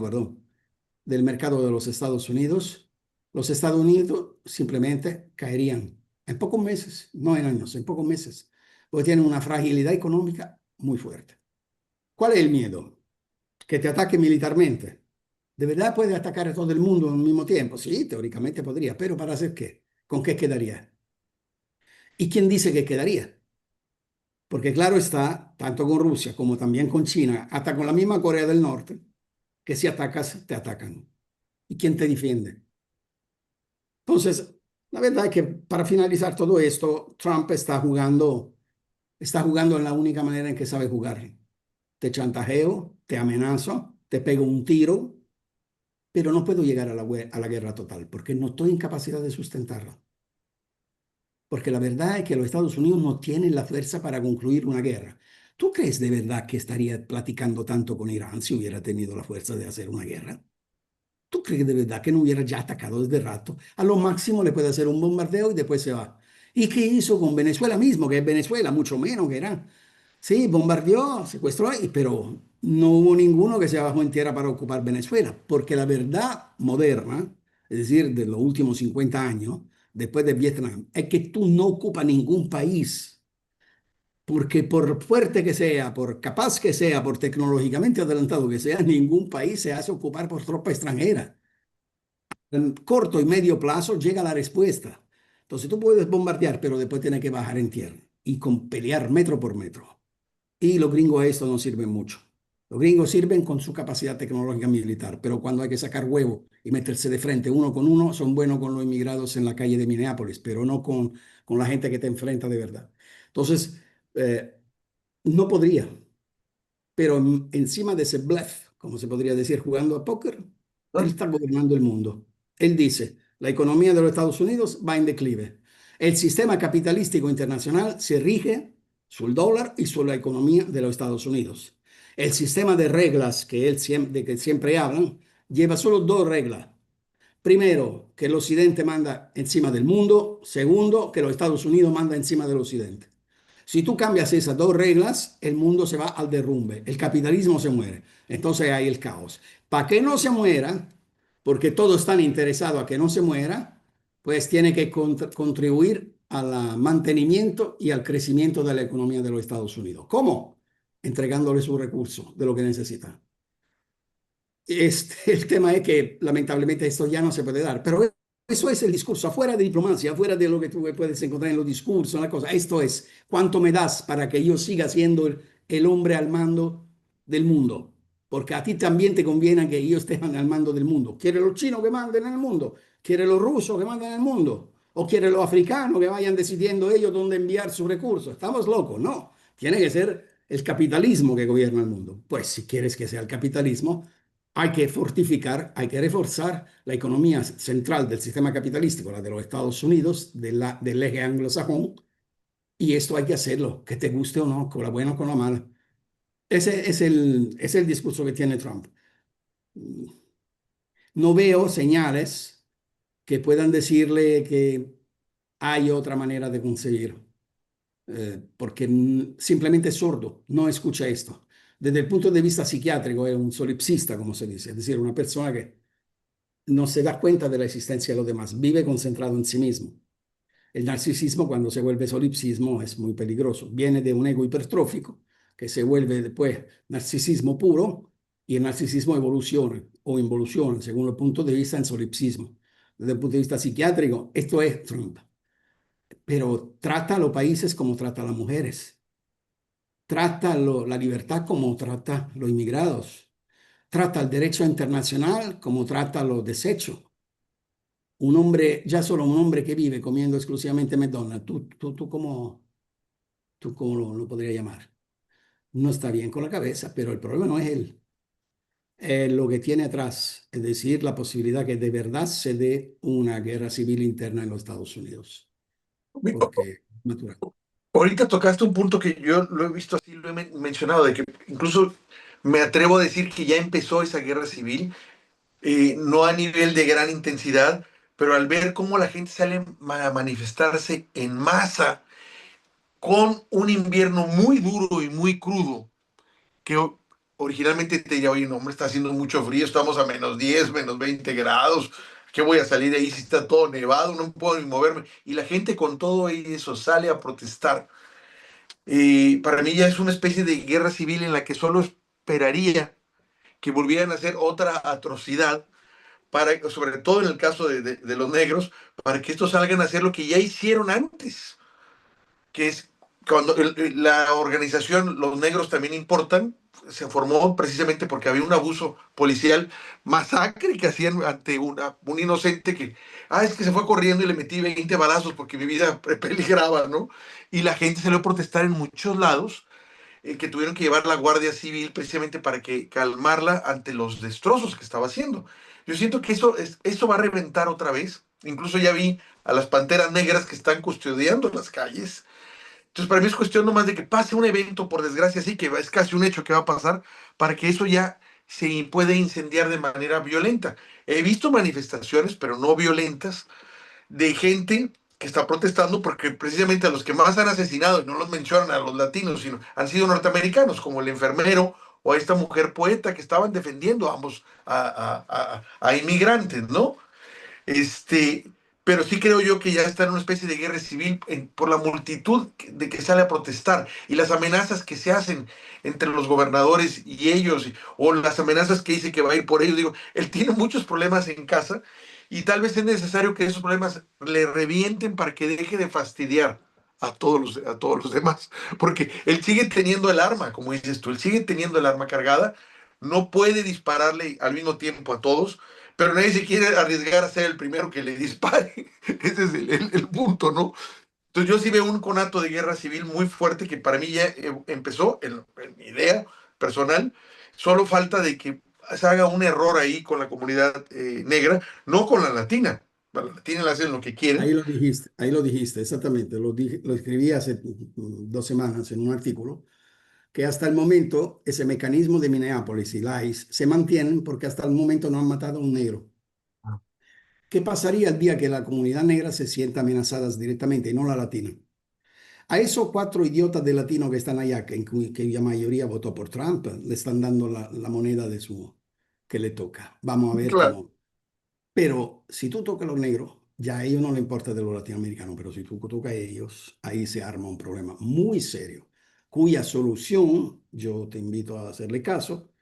perdón, del mercado de los Estados Unidos simplemente caerían en pocos meses, no en años, en pocos meses, porque tienen una fragilidad económica muy fuerte. ¿Cuál es el miedo? Que te ataque militarmente. ¿De verdad puede atacar a todo el mundo al mismo tiempo? Sí, teóricamente podría, pero ¿para hacer qué? ¿Con qué quedaría? ¿Y quién dice que quedaría? Porque claro está, tanto con Rusia como también con China, hasta con la misma Corea del Norte, que si atacas, te atacan. ¿Y quién te defiende? Entonces, la verdad es que para finalizar todo esto, Trump está jugando en la única manera en que sabe jugar. Te chantajeo, te amenazo, te pego un tiro, pero no puedo llegar a la guerra total porque no estoy en capacidad de sustentarla. Porque la verdad es que los Estados Unidos no tienen la fuerza para concluir una guerra. ¿Tú crees de verdad que estaría platicando tanto con Irán si hubiera tenido la fuerza de hacer una guerra? ¿Tú crees de verdad que no hubiera ya atacado desde rato? A lo máximo le puede hacer un bombardeo y después se va. ¿Y qué hizo con Venezuela mismo, que es Venezuela, mucho menos que Irán? Sí, bombardeó, secuestró, pero no hubo ninguno que se bajó en tierra para ocupar Venezuela, porque la verdad moderna, es decir, de los últimos 50 años, después de Vietnam, es que tú no ocupas ningún país, porque por fuerte que sea, por capaz que sea, por tecnológicamente adelantado que sea, ningún país se hace ocupar por tropa extranjera. En corto y medio plazo llega la respuesta. Entonces tú puedes bombardear, pero después tienes que bajar en tierra y pelear metro por metro. Y los gringos a esto no sirven mucho. Los gringos sirven con su capacidad tecnológica militar, pero cuando hay que sacar huevo y meterse de frente uno con uno, son buenos con los inmigrados en la calle de Minneapolis, pero no con la gente que te enfrenta de verdad. Entonces, eh, no podría, pero encima de ese bluff, como se podría decir, jugando a póker, él ¿no? está gobernando el mundo. Él dice, la economía de los Estados Unidos va en declive. El sistema capitalístico internacional se rige sobre el dólar y sobre la economía de los Estados Unidos. El sistema de reglas de que siempre hablan lleva solo dos reglas. Primero, que el occidente manda encima del mundo. Segundo, que los Estados Unidos manda encima del occidente. Si tú cambias esas dos reglas, el mundo se va al derrumbe, el capitalismo se muere, entonces hay el caos. Para que no se muera, porque todos están interesados a que no se muera, pues tiene que contribuir al mantenimiento y al crecimiento de la economía de los Estados Unidos. ¿Cómo? Entregándole sus recursos de lo que necesitan. El tema es que lamentablemente esto ya no se puede dar, pero eso es el discurso, afuera de diplomacia, afuera de lo que tú puedes encontrar en los discursos, la cosa. Esto es, ¿cuánto me das para que yo siga siendo el hombre al mando del mundo? Porque a ti también te conviene que yo esté al mando del mundo. ¿Quiere los chinos que manden en el mundo? ¿Quiere los rusos que manden en el mundo? ¿O quiere los africanos que vayan decidiendo ellos dónde enviar sus recursos? Estamos locos, no. Tiene que ser el capitalismo que gobierna el mundo. Pues si quieres que sea el capitalismo, hay que fortificar, hay que reforzar la economía central del sistema capitalístico, la de los Estados Unidos, del eje anglosajón, y esto hay que hacerlo, que te guste o no, con la buena o con la mala. Es el discurso que tiene Trump. No veo señales que puedan decirle que hay otra manera de conseguir, porque simplemente es sordo, no escucha esto. Desde el punto de vista psiquiátrico es un solipsista, como se dice, es decir, una persona que no se da cuenta de la existencia de los demás, vive concentrado en sí mismo. El narcisismo, cuando se vuelve solipsismo, es muy peligroso. Viene de un ego hipertrófico que se vuelve después narcisismo puro y el narcisismo evoluciona o involuciona, según el punto de vista, en solipsismo. Desde el punto de vista psiquiátrico, esto es Trump. Pero trata a los países como trata a las mujeres. Trata la libertad como trata a los inmigrados. Trata el derecho internacional como trata los desechos. Un hombre, ya solo un hombre que vive comiendo exclusivamente McDonald's, ¿tú cómo lo podría llamar? No está bien con la cabeza, pero el problema no es él. Es lo que tiene atrás, es decir, la posibilidad que de verdad se dé una guerra civil interna en los Estados Unidos, porque es natural. Ahorita tocaste un punto que yo lo he visto así, lo he mencionado, de que incluso me atrevo a decir que ya empezó esa guerra civil, no a nivel de gran intensidad, pero al ver cómo la gente sale a manifestarse en masa con un invierno muy duro y muy crudo, que originalmente te diría, oye, no, hombre, está haciendo mucho frío, estamos a -10, -20 grados, ¿qué voy a salir de ahí si está todo nevado? No puedo ni moverme. Y la gente con todo eso sale a protestar. Para mí ya es una especie de guerra civil en la que solo esperaría que volvieran a hacer otra atrocidad, sobre todo en el caso de los negros, para que estos salgan a hacer lo que ya hicieron antes, que es cuando la organización Los Negros También Importan se formó precisamente porque había un abuso policial, masacre que hacían ante un inocente que, es que se fue corriendo y le metí 20 balazos porque mi vida peligraba, ¿no? Y la gente salió a protestar en muchos lados, que tuvieron que llevar la Guardia Civil precisamente para que calmarla ante los destrozos que estaba haciendo. Yo siento que eso va a reventar otra vez. Incluso ya vi a las panteras negras que están custodiando las calles. Entonces, para mí es cuestión nomás de que pase un evento, por desgracia, así que es casi un hecho que va a pasar, para que eso ya se pueda incendiar de manera violenta. He visto manifestaciones, pero no violentas, de gente que está protestando porque precisamente a los que más han asesinado, y no los mencionan a los latinos, sino han sido norteamericanos, como el enfermero o a esta mujer poeta que estaban defendiendo ambos a inmigrantes, ¿no? Este, pero sí creo yo que ya está en una especie de guerra civil por la multitud de que sale a protestar y las amenazas que se hacen entre los gobernadores y ellos, o las amenazas que dice que va a ir por ellos. Digo, él tiene muchos problemas en casa y tal vez es necesario que esos problemas le revienten para que deje de fastidiar a todos los demás, porque él sigue teniendo el arma, como dices tú, él sigue teniendo el arma cargada, no puede dispararle al mismo tiempo a todos, pero nadie se quiere arriesgar a ser el primero que le dispare. Ese es el punto, ¿no? Entonces yo sí veo un conato de guerra civil muy fuerte que para mí ya empezó en mi idea personal. Solo falta de que se haga un error ahí con la comunidad negra, no con la latina. La latina le hacen lo que quieren. Ahí lo dijiste, exactamente. Lo escribí hace 2 semanas en un artículo, que hasta el momento ese mecanismo de Minneapolis y Lice se mantienen porque hasta el momento no han matado a un negro. ¿Qué pasaría el día que la comunidad negra se sienta amenazada directamente y no la latina? A esos 4 idiotas de latino que están allá, que la mayoría votó por Trump, le están dando la moneda que le toca. Vamos a ver Claro, cómo. Pero si tú tocas a los negros, ya a ellos no les importa de los latinoamericanos, pero si tú tocas a ellos, ahí se arma un problema muy serio, cuya solución, yo te invito a hacerle caso,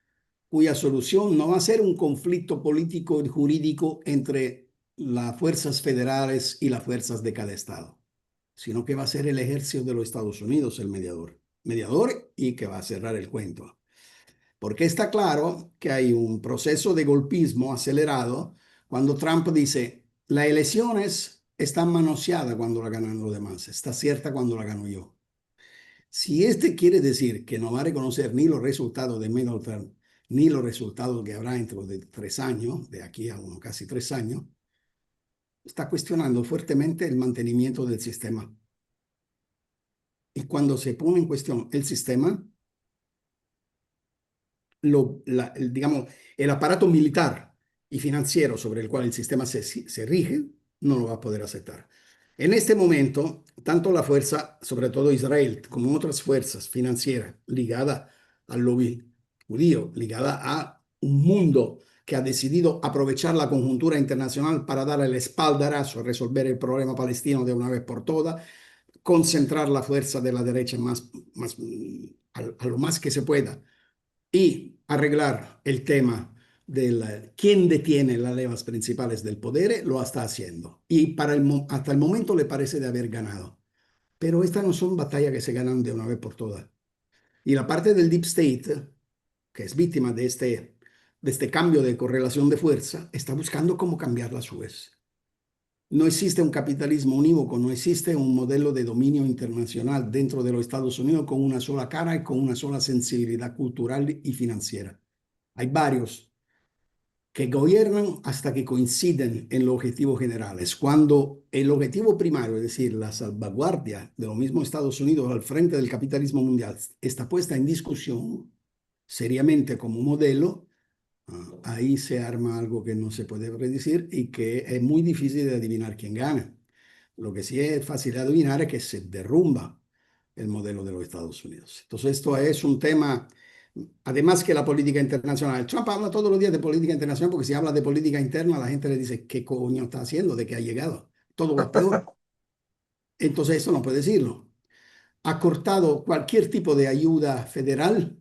cuya solución no va a ser un conflicto político y jurídico entre las fuerzas federales y las fuerzas de cada estado, sino que va a ser el ejército de los Estados Unidos el mediador y que va a cerrar el cuento. Porque está claro que hay un proceso de golpismo acelerado cuando Trump dice, las elecciones están manoseadas cuando la ganan los demás, está cierta cuando la gano yo. Si este quiere decir que no va a reconocer ni los resultados de Middleton, ni los resultados que habrá dentro de 3 años, de aquí a casi 3 años, está cuestionando fuertemente el mantenimiento del sistema. Y cuando se pone en cuestión el sistema, digamos, el aparato militar y financiero sobre el cual el sistema se rige, no lo va a poder aceptar. En este momento, tanto la fuerza, sobre todo Israel, como otras fuerzas financieras ligadas al lobby judío, ligadas a un mundo que ha decidido aprovechar la conjuntura internacional para dar el espaldarazo a resolver el problema palestino de una vez por todas, concentrar la fuerza de la derecha a lo más que se pueda y arreglar el tema de quién detiene las levas principales del poder, lo está haciendo. Y hasta el momento le parece de haber ganado. Pero estas no son batallas que se ganan de una vez por todas. Y la parte del Deep State, que es víctima de este cambio de correlación de fuerza, está buscando cómo cambiarla a su vez. No existe un capitalismo unívoco, no existe un modelo de dominio internacional dentro de los Estados Unidos con una sola cara y con una sola sensibilidad cultural y financiera. Hay varios que gobiernan hasta que coinciden en los objetivos generales. Cuando el objetivo primario, es decir, la salvaguardia de los mismos Estados Unidos al frente del capitalismo mundial, está puesta en discusión seriamente como modelo, ahí se arma algo que no se puede predecir y que es muy difícil de adivinar quién gana. Lo que sí es fácil de adivinar es que se derrumba el modelo de los Estados Unidos. Entonces, esto es un tema, además que la política internacional. Trump habla todos los días de política internacional porque si habla de política interna, la gente le dice, ¿qué coño está haciendo? ¿De qué ha llegado? Todo va peor. Entonces, eso no puede decirlo. Ha cortado cualquier tipo de ayuda federal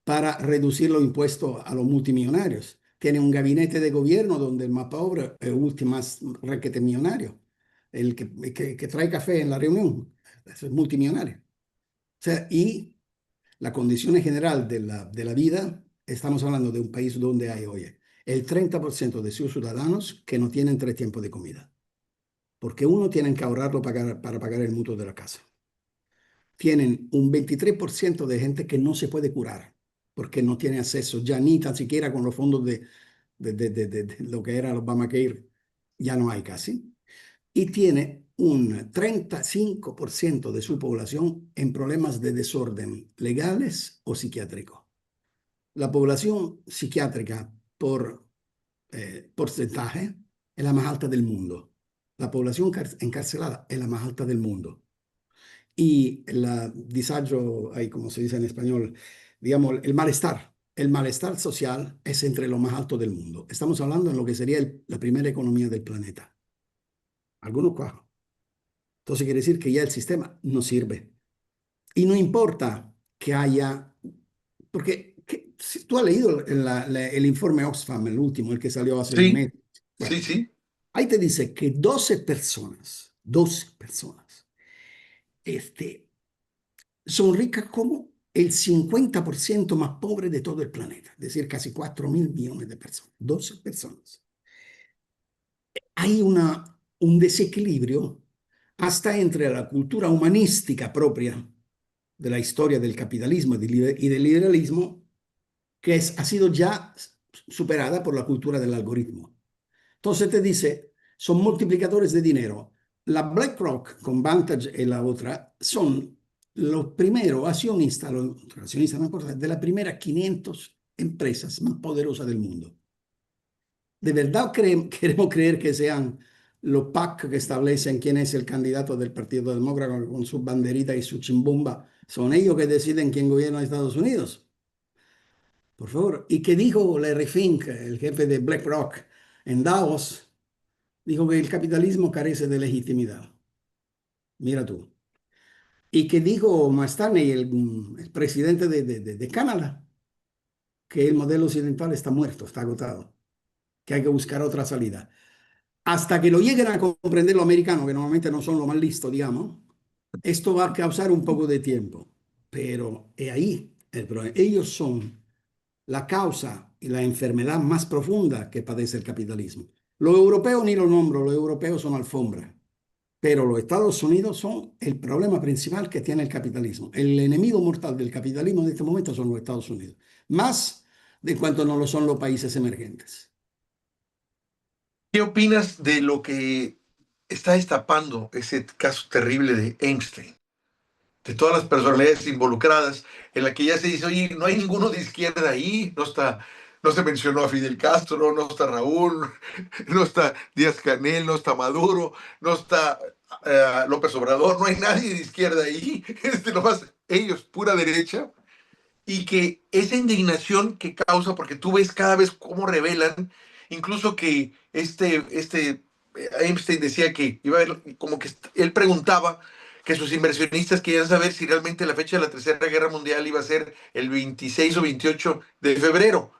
para reducir los impuestos a los multimillonarios. Tiene un gabinete de gobierno donde el más pobre es el último más requete millonario, el que trae café en la reunión, es multimillonario. O sea, y la condición general de la vida, estamos hablando de un país donde hay, oye, el 30% de sus ciudadanos que no tienen 3 tiempos de comida, porque uno tienen que ahorrarlo para pagar el mutuo de la casa. Tienen un 23% de gente que no se puede curar porque no tiene acceso ya ni tan siquiera con los fondos de lo que era el Obamacare, ya no hay casi. Y tiene un 35% de su población en problemas de desorden legales o psiquiátricos. La población psiquiátrica por porcentaje es la más alta del mundo. La población encarcelada es la más alta del mundo. Y el disagio, ahí como se dice en español, digamos, el malestar social es entre lo más alto del mundo. Estamos hablando de lo que sería la primera economía del planeta. Algunos cuajos. Entonces quiere decir que ya el sistema no sirve. Y no importa que haya, porque si tú has leído el informe Oxfam, el último, el que salió hace un sí, mes. sí, Bueno, sí. ahí te dice que 12 personas son ricas como el 50% más pobre de todo el planeta, es decir, casi 4.000 millones de personas, 12 personas. Hay un desequilibrio hasta entre la cultura humanística propia de la historia del capitalismo y del liberalismo, que ha sido ya superada por la cultura del algoritmo. Entonces te dice, son multiplicadores de dinero. La BlackRock con Vantage y la otra son los primeros accionistas, de las primeras 500 empresas más poderosas del mundo. ¿De verdad queremos creer que sean los PAC que establecen quién es el candidato del Partido Demócrata con su banderita y su chimbumba? Son ellos que deciden quién gobierna Estados Unidos. Por favor. ¿Y qué dijo Larry Fink, el jefe de BlackRock, en Davos? Dijo que el capitalismo carece de legitimidad. Mira tú. ¿Y qué dijo Mastani, el presidente de Canadá? Que el modelo occidental está muerto, está agotado, que hay que buscar otra salida. Hasta que lo lleguen a comprender los americanos, que normalmente no son lo más listos, digamos, esto va a causar un poco de tiempo. Pero es ahí el problema. Ellos son la causa y la enfermedad más profunda que padece el capitalismo. Los europeos ni los nombro, los europeos son alfombra, pero los Estados Unidos son el problema principal que tiene el capitalismo. El enemigo mortal del capitalismo en este momento son los Estados Unidos, más de cuanto no lo son los países emergentes. ¿Qué opinas de lo que está destapando ese caso terrible de Epstein? De todas las personalidades involucradas, en la que ya se dice, oye, no hay ninguno de izquierda ahí, no se mencionó a Fidel Castro, no está Raúl, no está Díaz-Canel, no está Maduro, no está López Obrador, no hay nadie de izquierda ahí, nomás ellos, pura derecha, y que esa indignación que causa, porque tú ves cada vez cómo revelan, incluso que Einstein decía que iba a haber, como que él preguntaba que sus inversionistas querían saber si realmente la fecha de la Tercera Guerra Mundial iba a ser el 26 o 28 de febrero.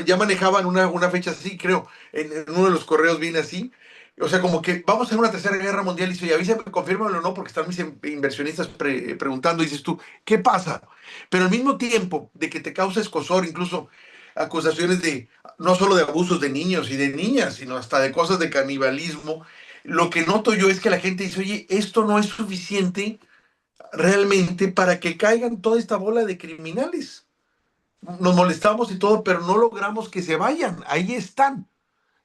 Ya manejaban una fecha así, creo, en uno de los correos viene así, o sea, como que vamos a hacer una tercera guerra mundial y dice, avísame, confírmalo o no, porque están mis inversionistas preguntando, y dices tú, ¿qué pasa? Pero al mismo tiempo de que te causa escozor, incluso acusaciones de, no solo de abusos de niños y de niñas, sino hasta de cosas de canibalismo, lo que noto yo es que la gente dice, oye, esto no es suficiente realmente para que caigan toda esta bola de criminales. Nos molestamos y todo, pero no logramos que se vayan, ahí están.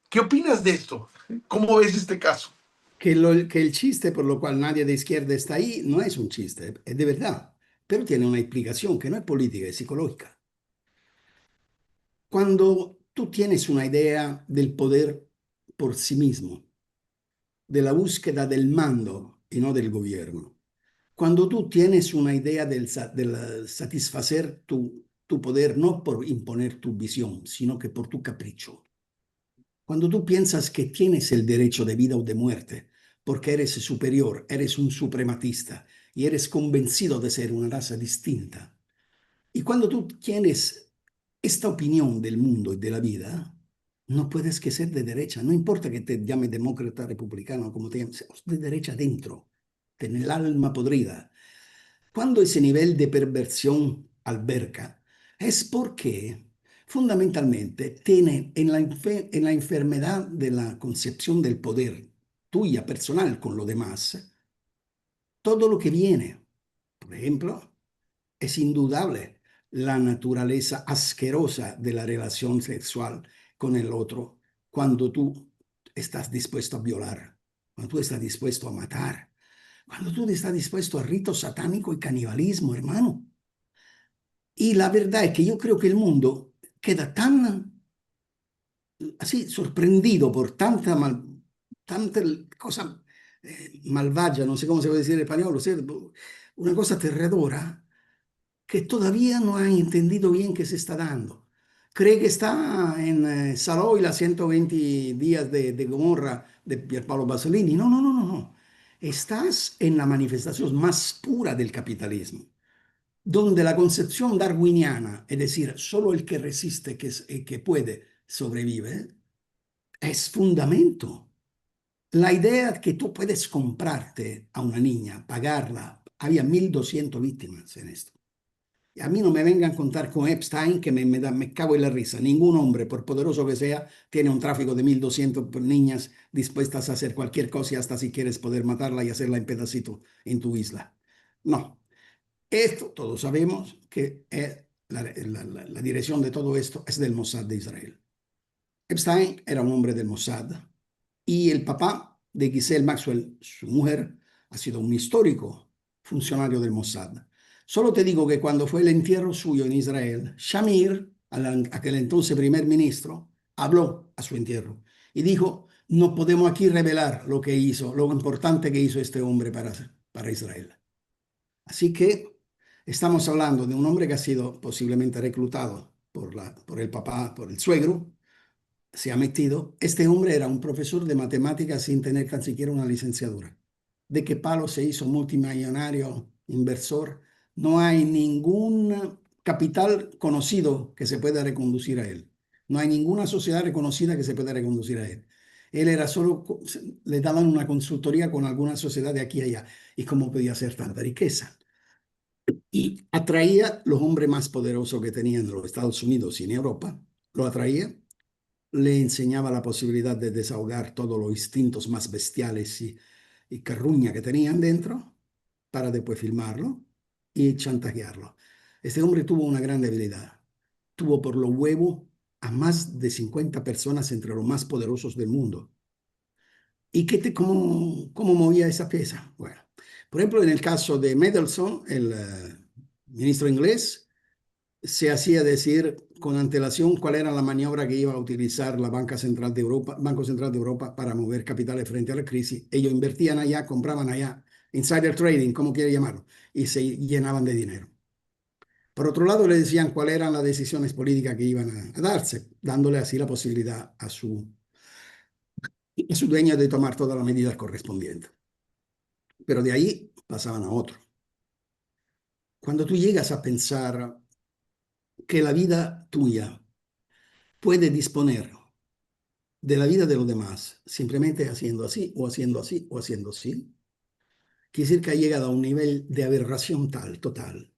¿Qué opinas de esto? ¿Cómo ves este caso? Que el chiste por lo cual nadie de izquierda está ahí no es un chiste, es de verdad, pero tiene una explicación que no es política, es psicológica. Cuando tú tienes una idea del poder por sí mismo, de la búsqueda del mando y no del gobierno, cuando tú tienes una idea de satisfacer tu poder no por imponer tu visión, sino que por tu capricho, cuando tú piensas que tienes el derecho de vida o de muerte, porque eres superior, eres un suprematista y eres convencido de ser una raza distinta, y cuando tú tienes esta opinión del mundo y de la vida, no puedes que ser de derecha, no importa que te llames demócrata, republicano, como te llames, de derecha dentro, tener el alma podrida. Cuando ese nivel de perversión alberca, es porque fundamentalmente tiene en la enfermedad de la concepción del poder tuya personal con lo demás, todo lo que viene. Por ejemplo, es indudable la naturaleza asquerosa de la relación sexual con el otro cuando tú estás dispuesto a violar, cuando tú estás dispuesto a matar, cuando tú estás dispuesto a rito satánico y canibalismo, hermano. Y la verdad es que yo creo que el mundo queda tan así sorprendido por tanta cosa malvagia, no sé cómo se puede decir en español, o sea, una cosa aterradora, que todavía no han entendido bien qué se está dando. Cree que está en Salò y las 120 días de Gomorra de Pierpaolo Pasolini. No, no, no, no, no. Estás en la manifestación más pura del capitalismo, donde la concepción darwiniana, es decir, solo el que resiste, que puede, sobrevive, es fundamento. La idea que tú puedes comprarte a una niña, pagarla, había 1.200 víctimas en esto. Y a mí no me vengan a contar con Epstein, que me cago en la risa. Ningún hombre, por poderoso que sea, tiene un tráfico de 1.200 niñas dispuestas a hacer cualquier cosa y hasta si quieres poder matarla y hacerla en pedacito en tu isla. No, esto todos sabemos que la dirección de todo esto es del Mossad de Israel. Epstein era un hombre del Mossad y el papá de Ghislaine Maxwell, su mujer, ha sido un histórico funcionario del Mossad. Solo te digo que cuando fue el entierro suyo en Israel, Shamir, aquel entonces primer ministro, habló a su entierro y dijo, no podemos aquí revelar lo que hizo, lo importante que hizo este hombre para Israel. Así que estamos hablando de un hombre que ha sido posiblemente reclutado por el papá, por el suegro, se ha metido. Este hombre era un profesor de matemáticas sin tener tan siquiera una licenciatura. ¿De qué palo se hizo multimillonario, inversor? No hay ningún capital conocido que se pueda reconducir a él. No hay ninguna sociedad reconocida que se pueda reconducir a él. Él era solo, le daban una consultoría con alguna sociedad de aquí y allá. ¿Y cómo podía hacer tanta riqueza? Y atraía los hombres más poderosos que tenían en los Estados Unidos y en Europa. Lo atraía, le enseñaba la posibilidad de desahogar todos los instintos más bestiales y carruña que tenían dentro para después filmarlo y chantajearlo. Este hombre tuvo una gran debilidad. Tuvo por los huevos a más de 50 personas entre los más poderosos del mundo. ¿Y cómo movía esa pieza? Bueno, por ejemplo, en el caso de Mendelssohn, el ministro inglés, se hacía decir con antelación cuál era la maniobra que iba a utilizar la Banca Central de Europa, Banco Central de Europa para mover capitales frente a la crisis. Ellos invertían allá, compraban allá, insider trading, como quiere llamarlo, y se llenaban de dinero. Por otro lado, le decían cuáles eran las decisiones políticas que iban a darse, dándole así la posibilidad a su dueño de tomar todas las medidas correspondientes. Pero de ahí pasaban a otro. Cuando tú llegas a pensar que la vida tuya puede disponer de la vida de los demás, simplemente haciendo así o haciendo así o haciendo así, quiere decir que ha llegado a un nivel de aberración tal, total,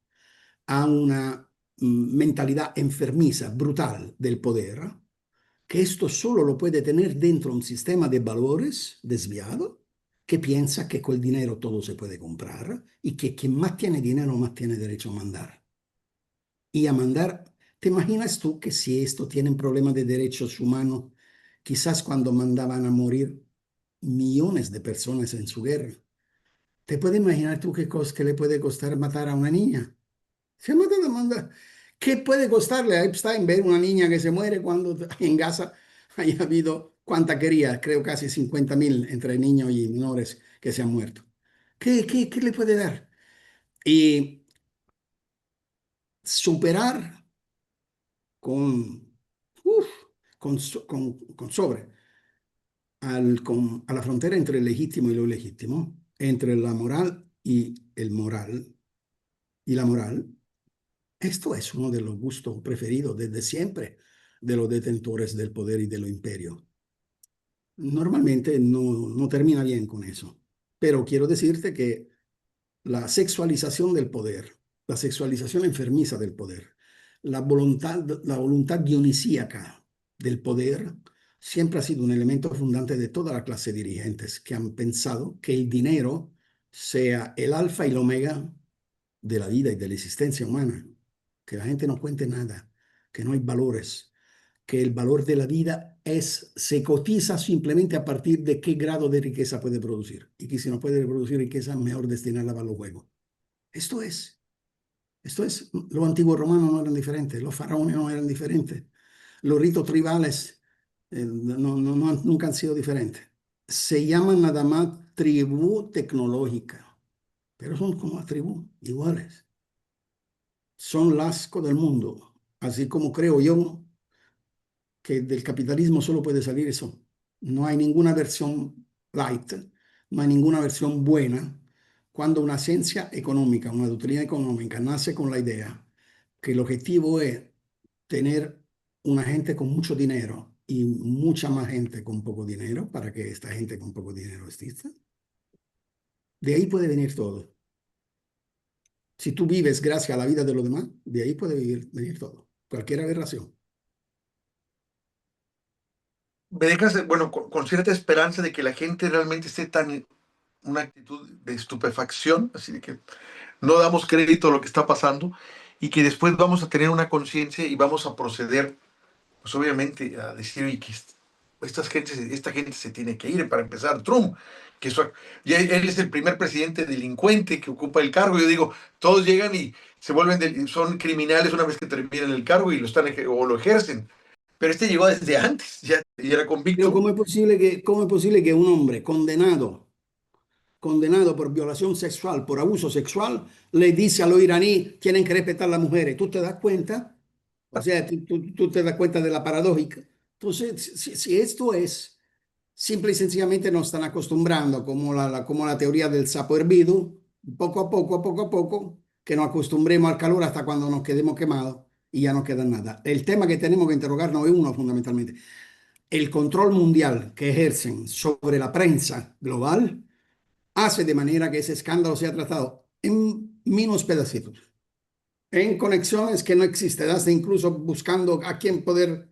a una mentalidad enfermiza, brutal del poder, que esto solo lo puede tener dentro de un sistema de valores desviado, que piensa que con el dinero todo se puede comprar y que quien más tiene dinero más tiene derecho a mandar. Y a mandar, ¿te imaginas tú que si esto tienen problemas de derechos humanos, quizás cuando mandaban a morir millones de personas en su guerra, ¿te puedes imaginar tú qué le puede costar matar a una niña? Se mata de mandar. ¿Qué puede costarle a Epstein ver una niña que se muere cuando en Gaza haya habido cuánta quería? Creo casi 50.000 entre niños y menores que se han muerto. ¿Qué le puede dar? Y superar con, uf, con sobre a la frontera entre el legítimo y lo ilegítimo, entre la moral y el moral y la moral. Esto es uno de los gustos preferidos desde siempre de los detentores del poder y del imperio. Normalmente no termina bien con eso, pero quiero decirte que la sexualización del poder, la sexualización enfermiza del poder, la voluntad dionisíaca del poder siempre ha sido un elemento fundante de toda la clase de dirigentes que han pensado que el dinero sea el alfa y el omega de la vida y de la existencia humana, que la gente no cuente nada, que no hay valores, que el valor de la vida se cotiza simplemente a partir de qué grado de riqueza puede producir y que si no puede producir riqueza, mejor destinarla para los juegos. Esto es, los antiguos romanos no eran diferentes, los faraones no eran diferentes, los ritos tribales nunca han sido diferentes. Se llaman nada más tribu tecnológica, pero son como tribus iguales. Son el asco del mundo, así como creo yo que del capitalismo solo puede salir eso. No hay ninguna versión light, no hay ninguna versión buena cuando una ciencia económica, una doctrina económica nace con la idea que el objetivo es tener una gente con mucho dinero y mucha más gente con poco dinero para que esta gente con poco dinero exista. De ahí puede venir todo. Si tú vives gracias a la vida de los demás, de ahí puede venir todo. Cualquier aberración. Me dejas, bueno, con cierta esperanza de que la gente realmente esté tan en una actitud de estupefacción, así de que no damos crédito a lo que está pasando y que después vamos a tener una conciencia y vamos a proceder, pues obviamente, a decir, oye, que esta gente se tiene que ir. Para empezar, Trump, que eso, ya él es el primer presidente delincuente que ocupa el cargo. Yo digo, todos llegan y se vuelven, son criminales una vez que terminan el cargo y lo están o lo ejercen. Pero este llegó desde antes, ya y era Pero convicto. cómo es posible que un hombre condenado por violación sexual, por abuso sexual, le dice a los iraníes, tienen que respetar a las mujeres? ¿Tú te das cuenta? O sea, tú te das cuenta de la paradójica. Entonces, si esto es, simple y sencillamente nos están acostumbrando, como la teoría del sapo hervido, poco a poco, que nos acostumbremos al calor hasta cuando nos quedemos quemados y ya no queda nada. El tema que tenemos que interrogarnos es uno fundamentalmente: el control mundial que ejercen sobre la prensa global hace de manera que ese escándalo sea tratado en mínimos pedacitos, en conexiones que no existen, hasta incluso buscando a quién poder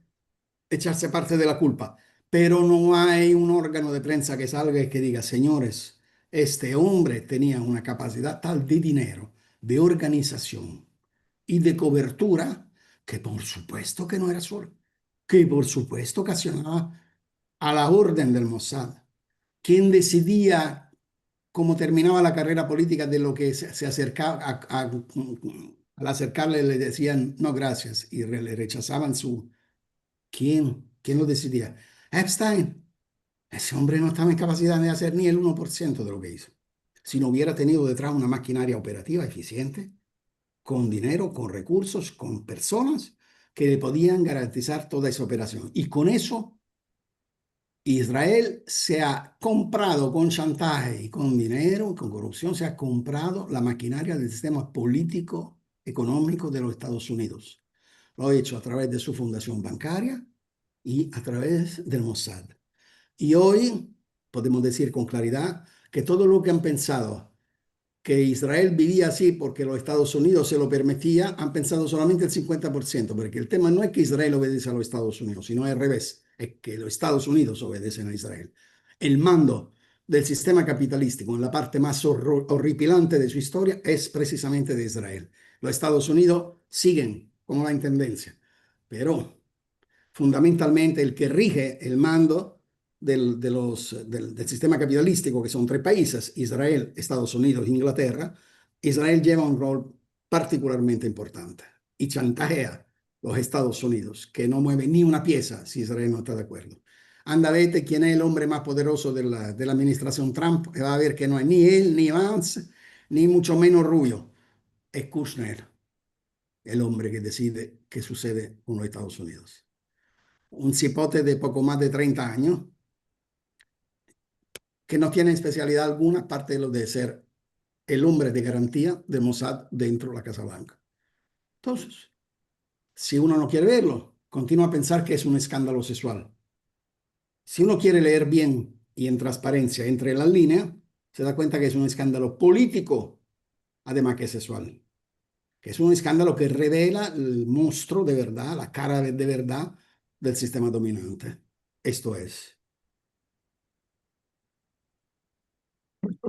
echarse parte de la culpa. Pero no hay un órgano de prensa que salga y que diga, señores, este hombre tenía una capacidad tal de dinero, de organización y de cobertura, que por supuesto que no era solo, que por supuesto ocasionaba a la orden del Mossad. ¿Quién decidía cómo terminaba la carrera política de lo que se acercaba al acercarle le decían no gracias y le rechazaban su... ¿Quién lo decidía? Epstein. Ese hombre no estaba en capacidad de hacer ni el 1% de lo que hizo. Si no hubiera tenido detrás una maquinaria operativa eficiente, con dinero, con recursos, con personas que le podían garantizar toda esa operación. Y con eso Israel se ha comprado con chantaje y con dinero, con corrupción, se ha comprado la maquinaria del sistema político, económico de los Estados Unidos. Lo ha hecho a través de su fundación bancaria y a través del Mossad. Y hoy podemos decir con claridad que todo lo que han pensado que Israel vivía así porque los Estados Unidos se lo permitía, han pensado solamente el 50%, porque el tema no es que Israel obedece a los Estados Unidos, sino al revés, es que los Estados Unidos obedecen a Israel. El mando del sistema capitalístico en la parte más horripilante de su historia es precisamente de Israel. Los Estados Unidos siguen con la intendencia, pero fundamentalmente el que rige el mando del sistema capitalístico, que son tres países: Israel, Estados Unidos e Inglaterra. Israel lleva un rol particularmente importante y chantajea a los Estados Unidos, que no mueve ni una pieza si Israel no está de acuerdo. Anda, vete quién es el hombre más poderoso de la administración Trump, y va a ver que no es ni él, ni Vance, ni mucho menos Rubio. Es Kushner, el hombre que decide qué sucede con los Estados Unidos. Un cipote de poco más de 30 años, que no tiene especialidad alguna, aparte de lo de ser el hombre de garantía de Mossad dentro de la Casa Blanca. Entonces, si uno no quiere verlo, continúa a pensar que es un escándalo sexual. Si uno quiere leer bien y en transparencia entre las líneas, se da cuenta que es un escándalo político, además que sexual. Que es un escándalo que revela el monstruo de verdad, la cara de verdad del sistema dominante. Esto es.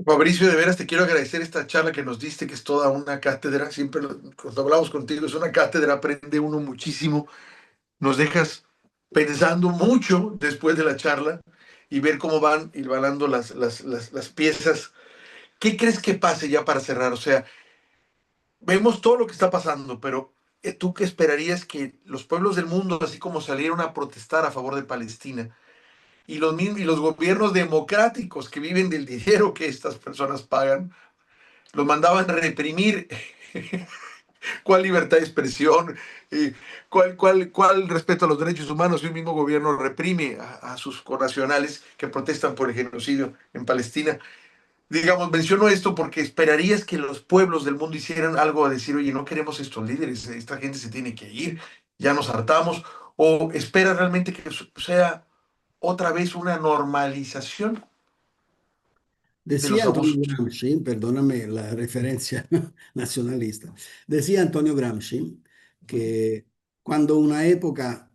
Fabricio, de veras te quiero agradecer esta charla que nos diste, que es toda una cátedra. Siempre cuando hablamos contigo es una cátedra, aprende uno muchísimo. Nos dejas pensando mucho después de la charla y ver cómo van hilvanando las piezas. ¿Qué crees que pase ya para cerrar? O sea, vemos todo lo que está pasando, pero ¿tú qué esperarías que los pueblos del mundo, así como salieron a protestar a favor de Palestina, y los gobiernos democráticos que viven del dinero que estas personas pagan, los mandaban a reprimir? ¿Cuál libertad de expresión? ¿Cuál respeto a los derechos humanos si un mismo gobierno reprime a sus connacionales que protestan por el genocidio en Palestina? Digamos, menciono esto porque esperarías que los pueblos del mundo hicieran algo a decir, oye, no queremos estos líderes, esta gente se tiene que ir, ya nos hartamos, ¿O espera realmente que sea otra vez una normalización de los Decía Antonio abusos? Gramsci, perdóname la referencia nacionalista, decía Antonio Gramsci que cuando una época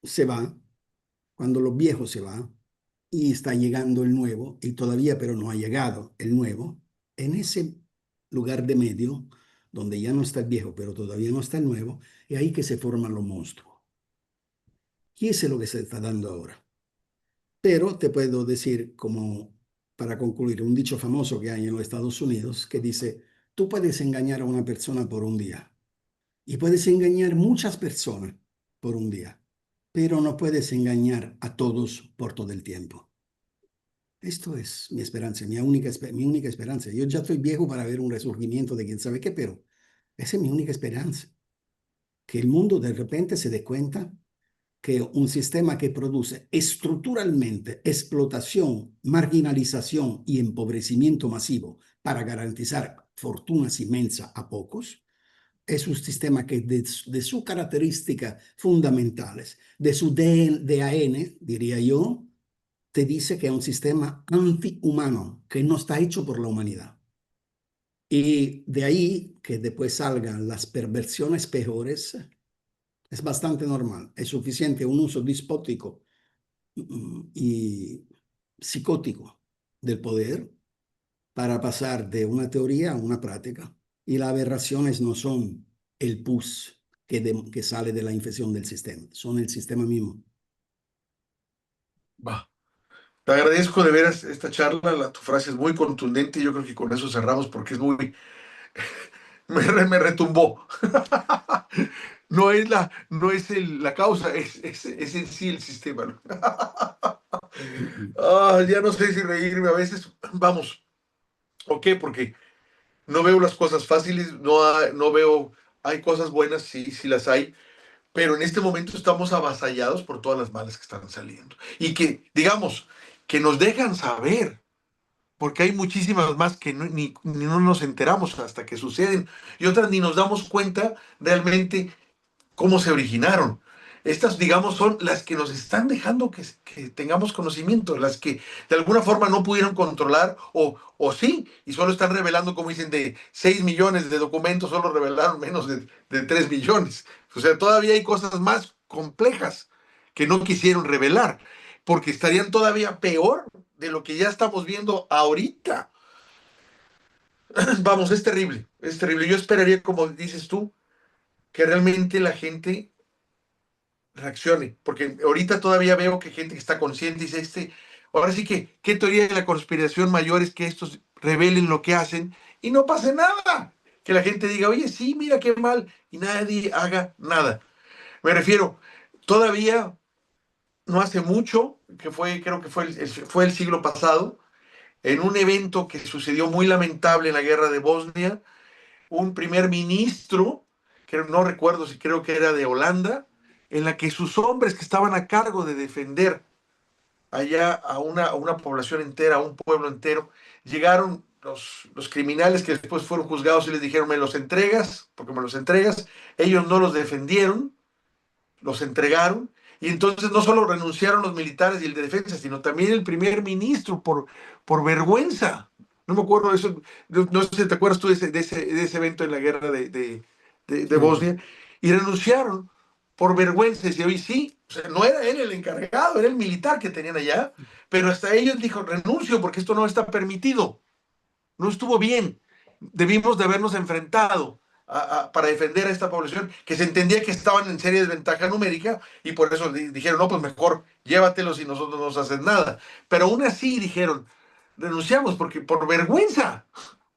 se va, cuando lo viejo se va y está llegando el nuevo, y todavía pero no ha llegado el nuevo, en ese lugar de medio, donde ya no está el viejo, pero todavía no está el nuevo, es ahí que se forman los monstruos. Y eso es lo que se está dando ahora. Pero te puedo decir, como para concluir, un dicho famoso que hay en los Estados Unidos que dice, tú puedes engañar a una persona por un día y puedes engañar muchas personas por un día, pero no puedes engañar a todos por todo el tiempo. Esto es mi esperanza, mi única esperanza. Yo ya estoy viejo para ver un resurgimiento de quién sabe qué, pero esa es mi única esperanza. Que el mundo de repente se dé cuenta que un sistema que produce estructuralmente explotación, marginalización y empobrecimiento masivo para garantizar fortunas inmensas a pocos, es un sistema que de sus características fundamentales, de su DAN, diría yo, te dice que es un sistema antihumano, que no está hecho por la humanidad. Y de ahí que después salgan las perversiones peores, es bastante normal. Es suficiente un uso despótico y psicótico del poder para pasar de una teoría a una práctica. Y las aberraciones no son el pus que sale de la infección del sistema, son el sistema mismo. Va. Te agradezco de veras esta charla, tu frase es muy contundente y yo creo que con eso cerramos porque es muy, me retumbó. No es la causa, es en sí el sistema, ¿no? Ya no sé si reírme a veces, vamos, ¿o qué? Porque no veo las cosas fáciles, no veo, hay cosas buenas, sí, sí las hay, pero en este momento estamos avasallados por todas las malas que están saliendo. Y que, digamos, que nos dejan saber, porque hay muchísimas más que ni no nos enteramos hasta que suceden, y otras ni nos damos cuenta realmente cómo se originaron. Estas, digamos, son las que nos están dejando que tengamos conocimiento, las que de alguna forma no pudieron controlar o sí, y solo están revelando, como dicen, de 6 millones de documentos, solo revelaron menos de 3 millones. O sea, todavía hay cosas más complejas que no quisieron revelar, porque estarían todavía peor de lo que ya estamos viendo ahorita. Vamos, es terrible, es terrible. Yo esperaría, como dices tú, que realmente la gente reaccione, porque ahorita todavía veo que gente que está consciente dice, ahora sí que, ¿qué teoría de la conspiración mayor es que estos revelen lo que hacen y no pase nada? Que la gente diga, oye, sí, mira qué mal, y nadie haga nada. Me refiero, todavía no hace mucho, que fue, creo que fue el siglo pasado, en un evento que sucedió muy lamentable en la guerra de Bosnia, un primer ministro, que no recuerdo si creo que era de Holanda, en la que sus hombres que estaban a cargo de defender allá a una población entera, a un pueblo entero, llegaron los criminales que después fueron juzgados y les dijeron, me los entregas, porque me los entregas, ellos no los defendieron, los entregaron, y entonces no solo renunciaron los militares y el de defensa, sino también el primer ministro por vergüenza. No me acuerdo de eso, no sé si te acuerdas tú de ese evento en la guerra de Sí. Bosnia, y renunciaron por vergüenza. Y hoy sí, o sea, no era él el encargado, era el militar que tenían allá, pero hasta ellos dijo, renuncio porque esto no está permitido, no estuvo bien, debimos de habernos enfrentado para defender a esta población, que se entendía que estaban en seria desventaja numérica, y por eso dijeron, no, pues mejor llévatelos y nosotros no nos hacen nada. Pero aún así dijeron, renunciamos porque por vergüenza,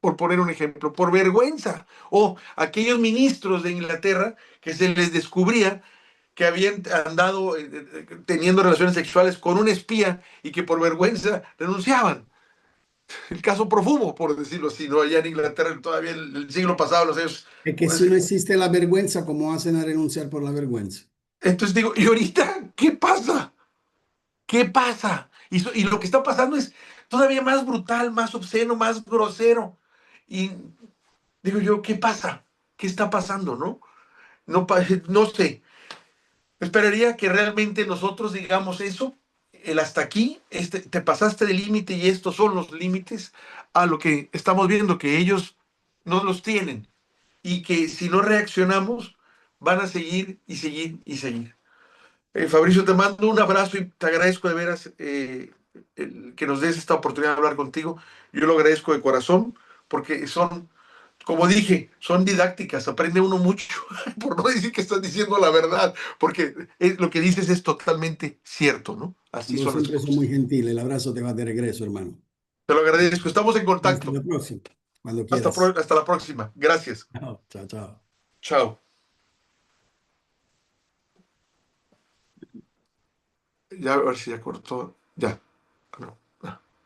por poner un ejemplo, por vergüenza. O aquellos ministros de Inglaterra que se les descubría que habían andado teniendo relaciones sexuales con un espía y que por vergüenza renunciaban. El caso Profumo, por decirlo así, ¿no? Allá en Inglaterra, todavía el siglo pasado, los años. Es que si Pues, no existe la vergüenza, ¿cómo hacen a renunciar por la vergüenza? entonces digo, ¿y ahorita qué pasa? ¿Qué pasa? Y lo que está pasando es todavía más brutal, más obsceno, más grosero. Y digo yo, ¿qué pasa? ¿Qué está pasando, no? No, no sé. Esperaría que realmente nosotros digamos eso, el hasta aquí, te pasaste del límite y estos son los límites a lo que estamos viendo, que ellos no los tienen y que si no reaccionamos van a seguir y seguir y seguir. Fabricio, te mando un abrazo y te agradezco de veras que nos des esta oportunidad de hablar contigo. Yo lo agradezco de corazón porque son, como dije, son didácticas, aprende uno mucho, por no decir que estás diciendo la verdad, porque lo que dices es totalmente cierto, ¿no? Así Vos son las siempre sos muy cosas. gentil. El abrazo te va de regreso, hermano. Te lo agradezco. Estamos en Hasta contacto. la próxima, cuando quieras. Hasta la próxima. Gracias. Chao, chao, chao. Chao. Ya, a ver si ya cortó. Ya. No,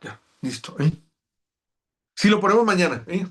ya. Listo. ¿Eh? Sí, lo ponemos mañana. ¿Eh?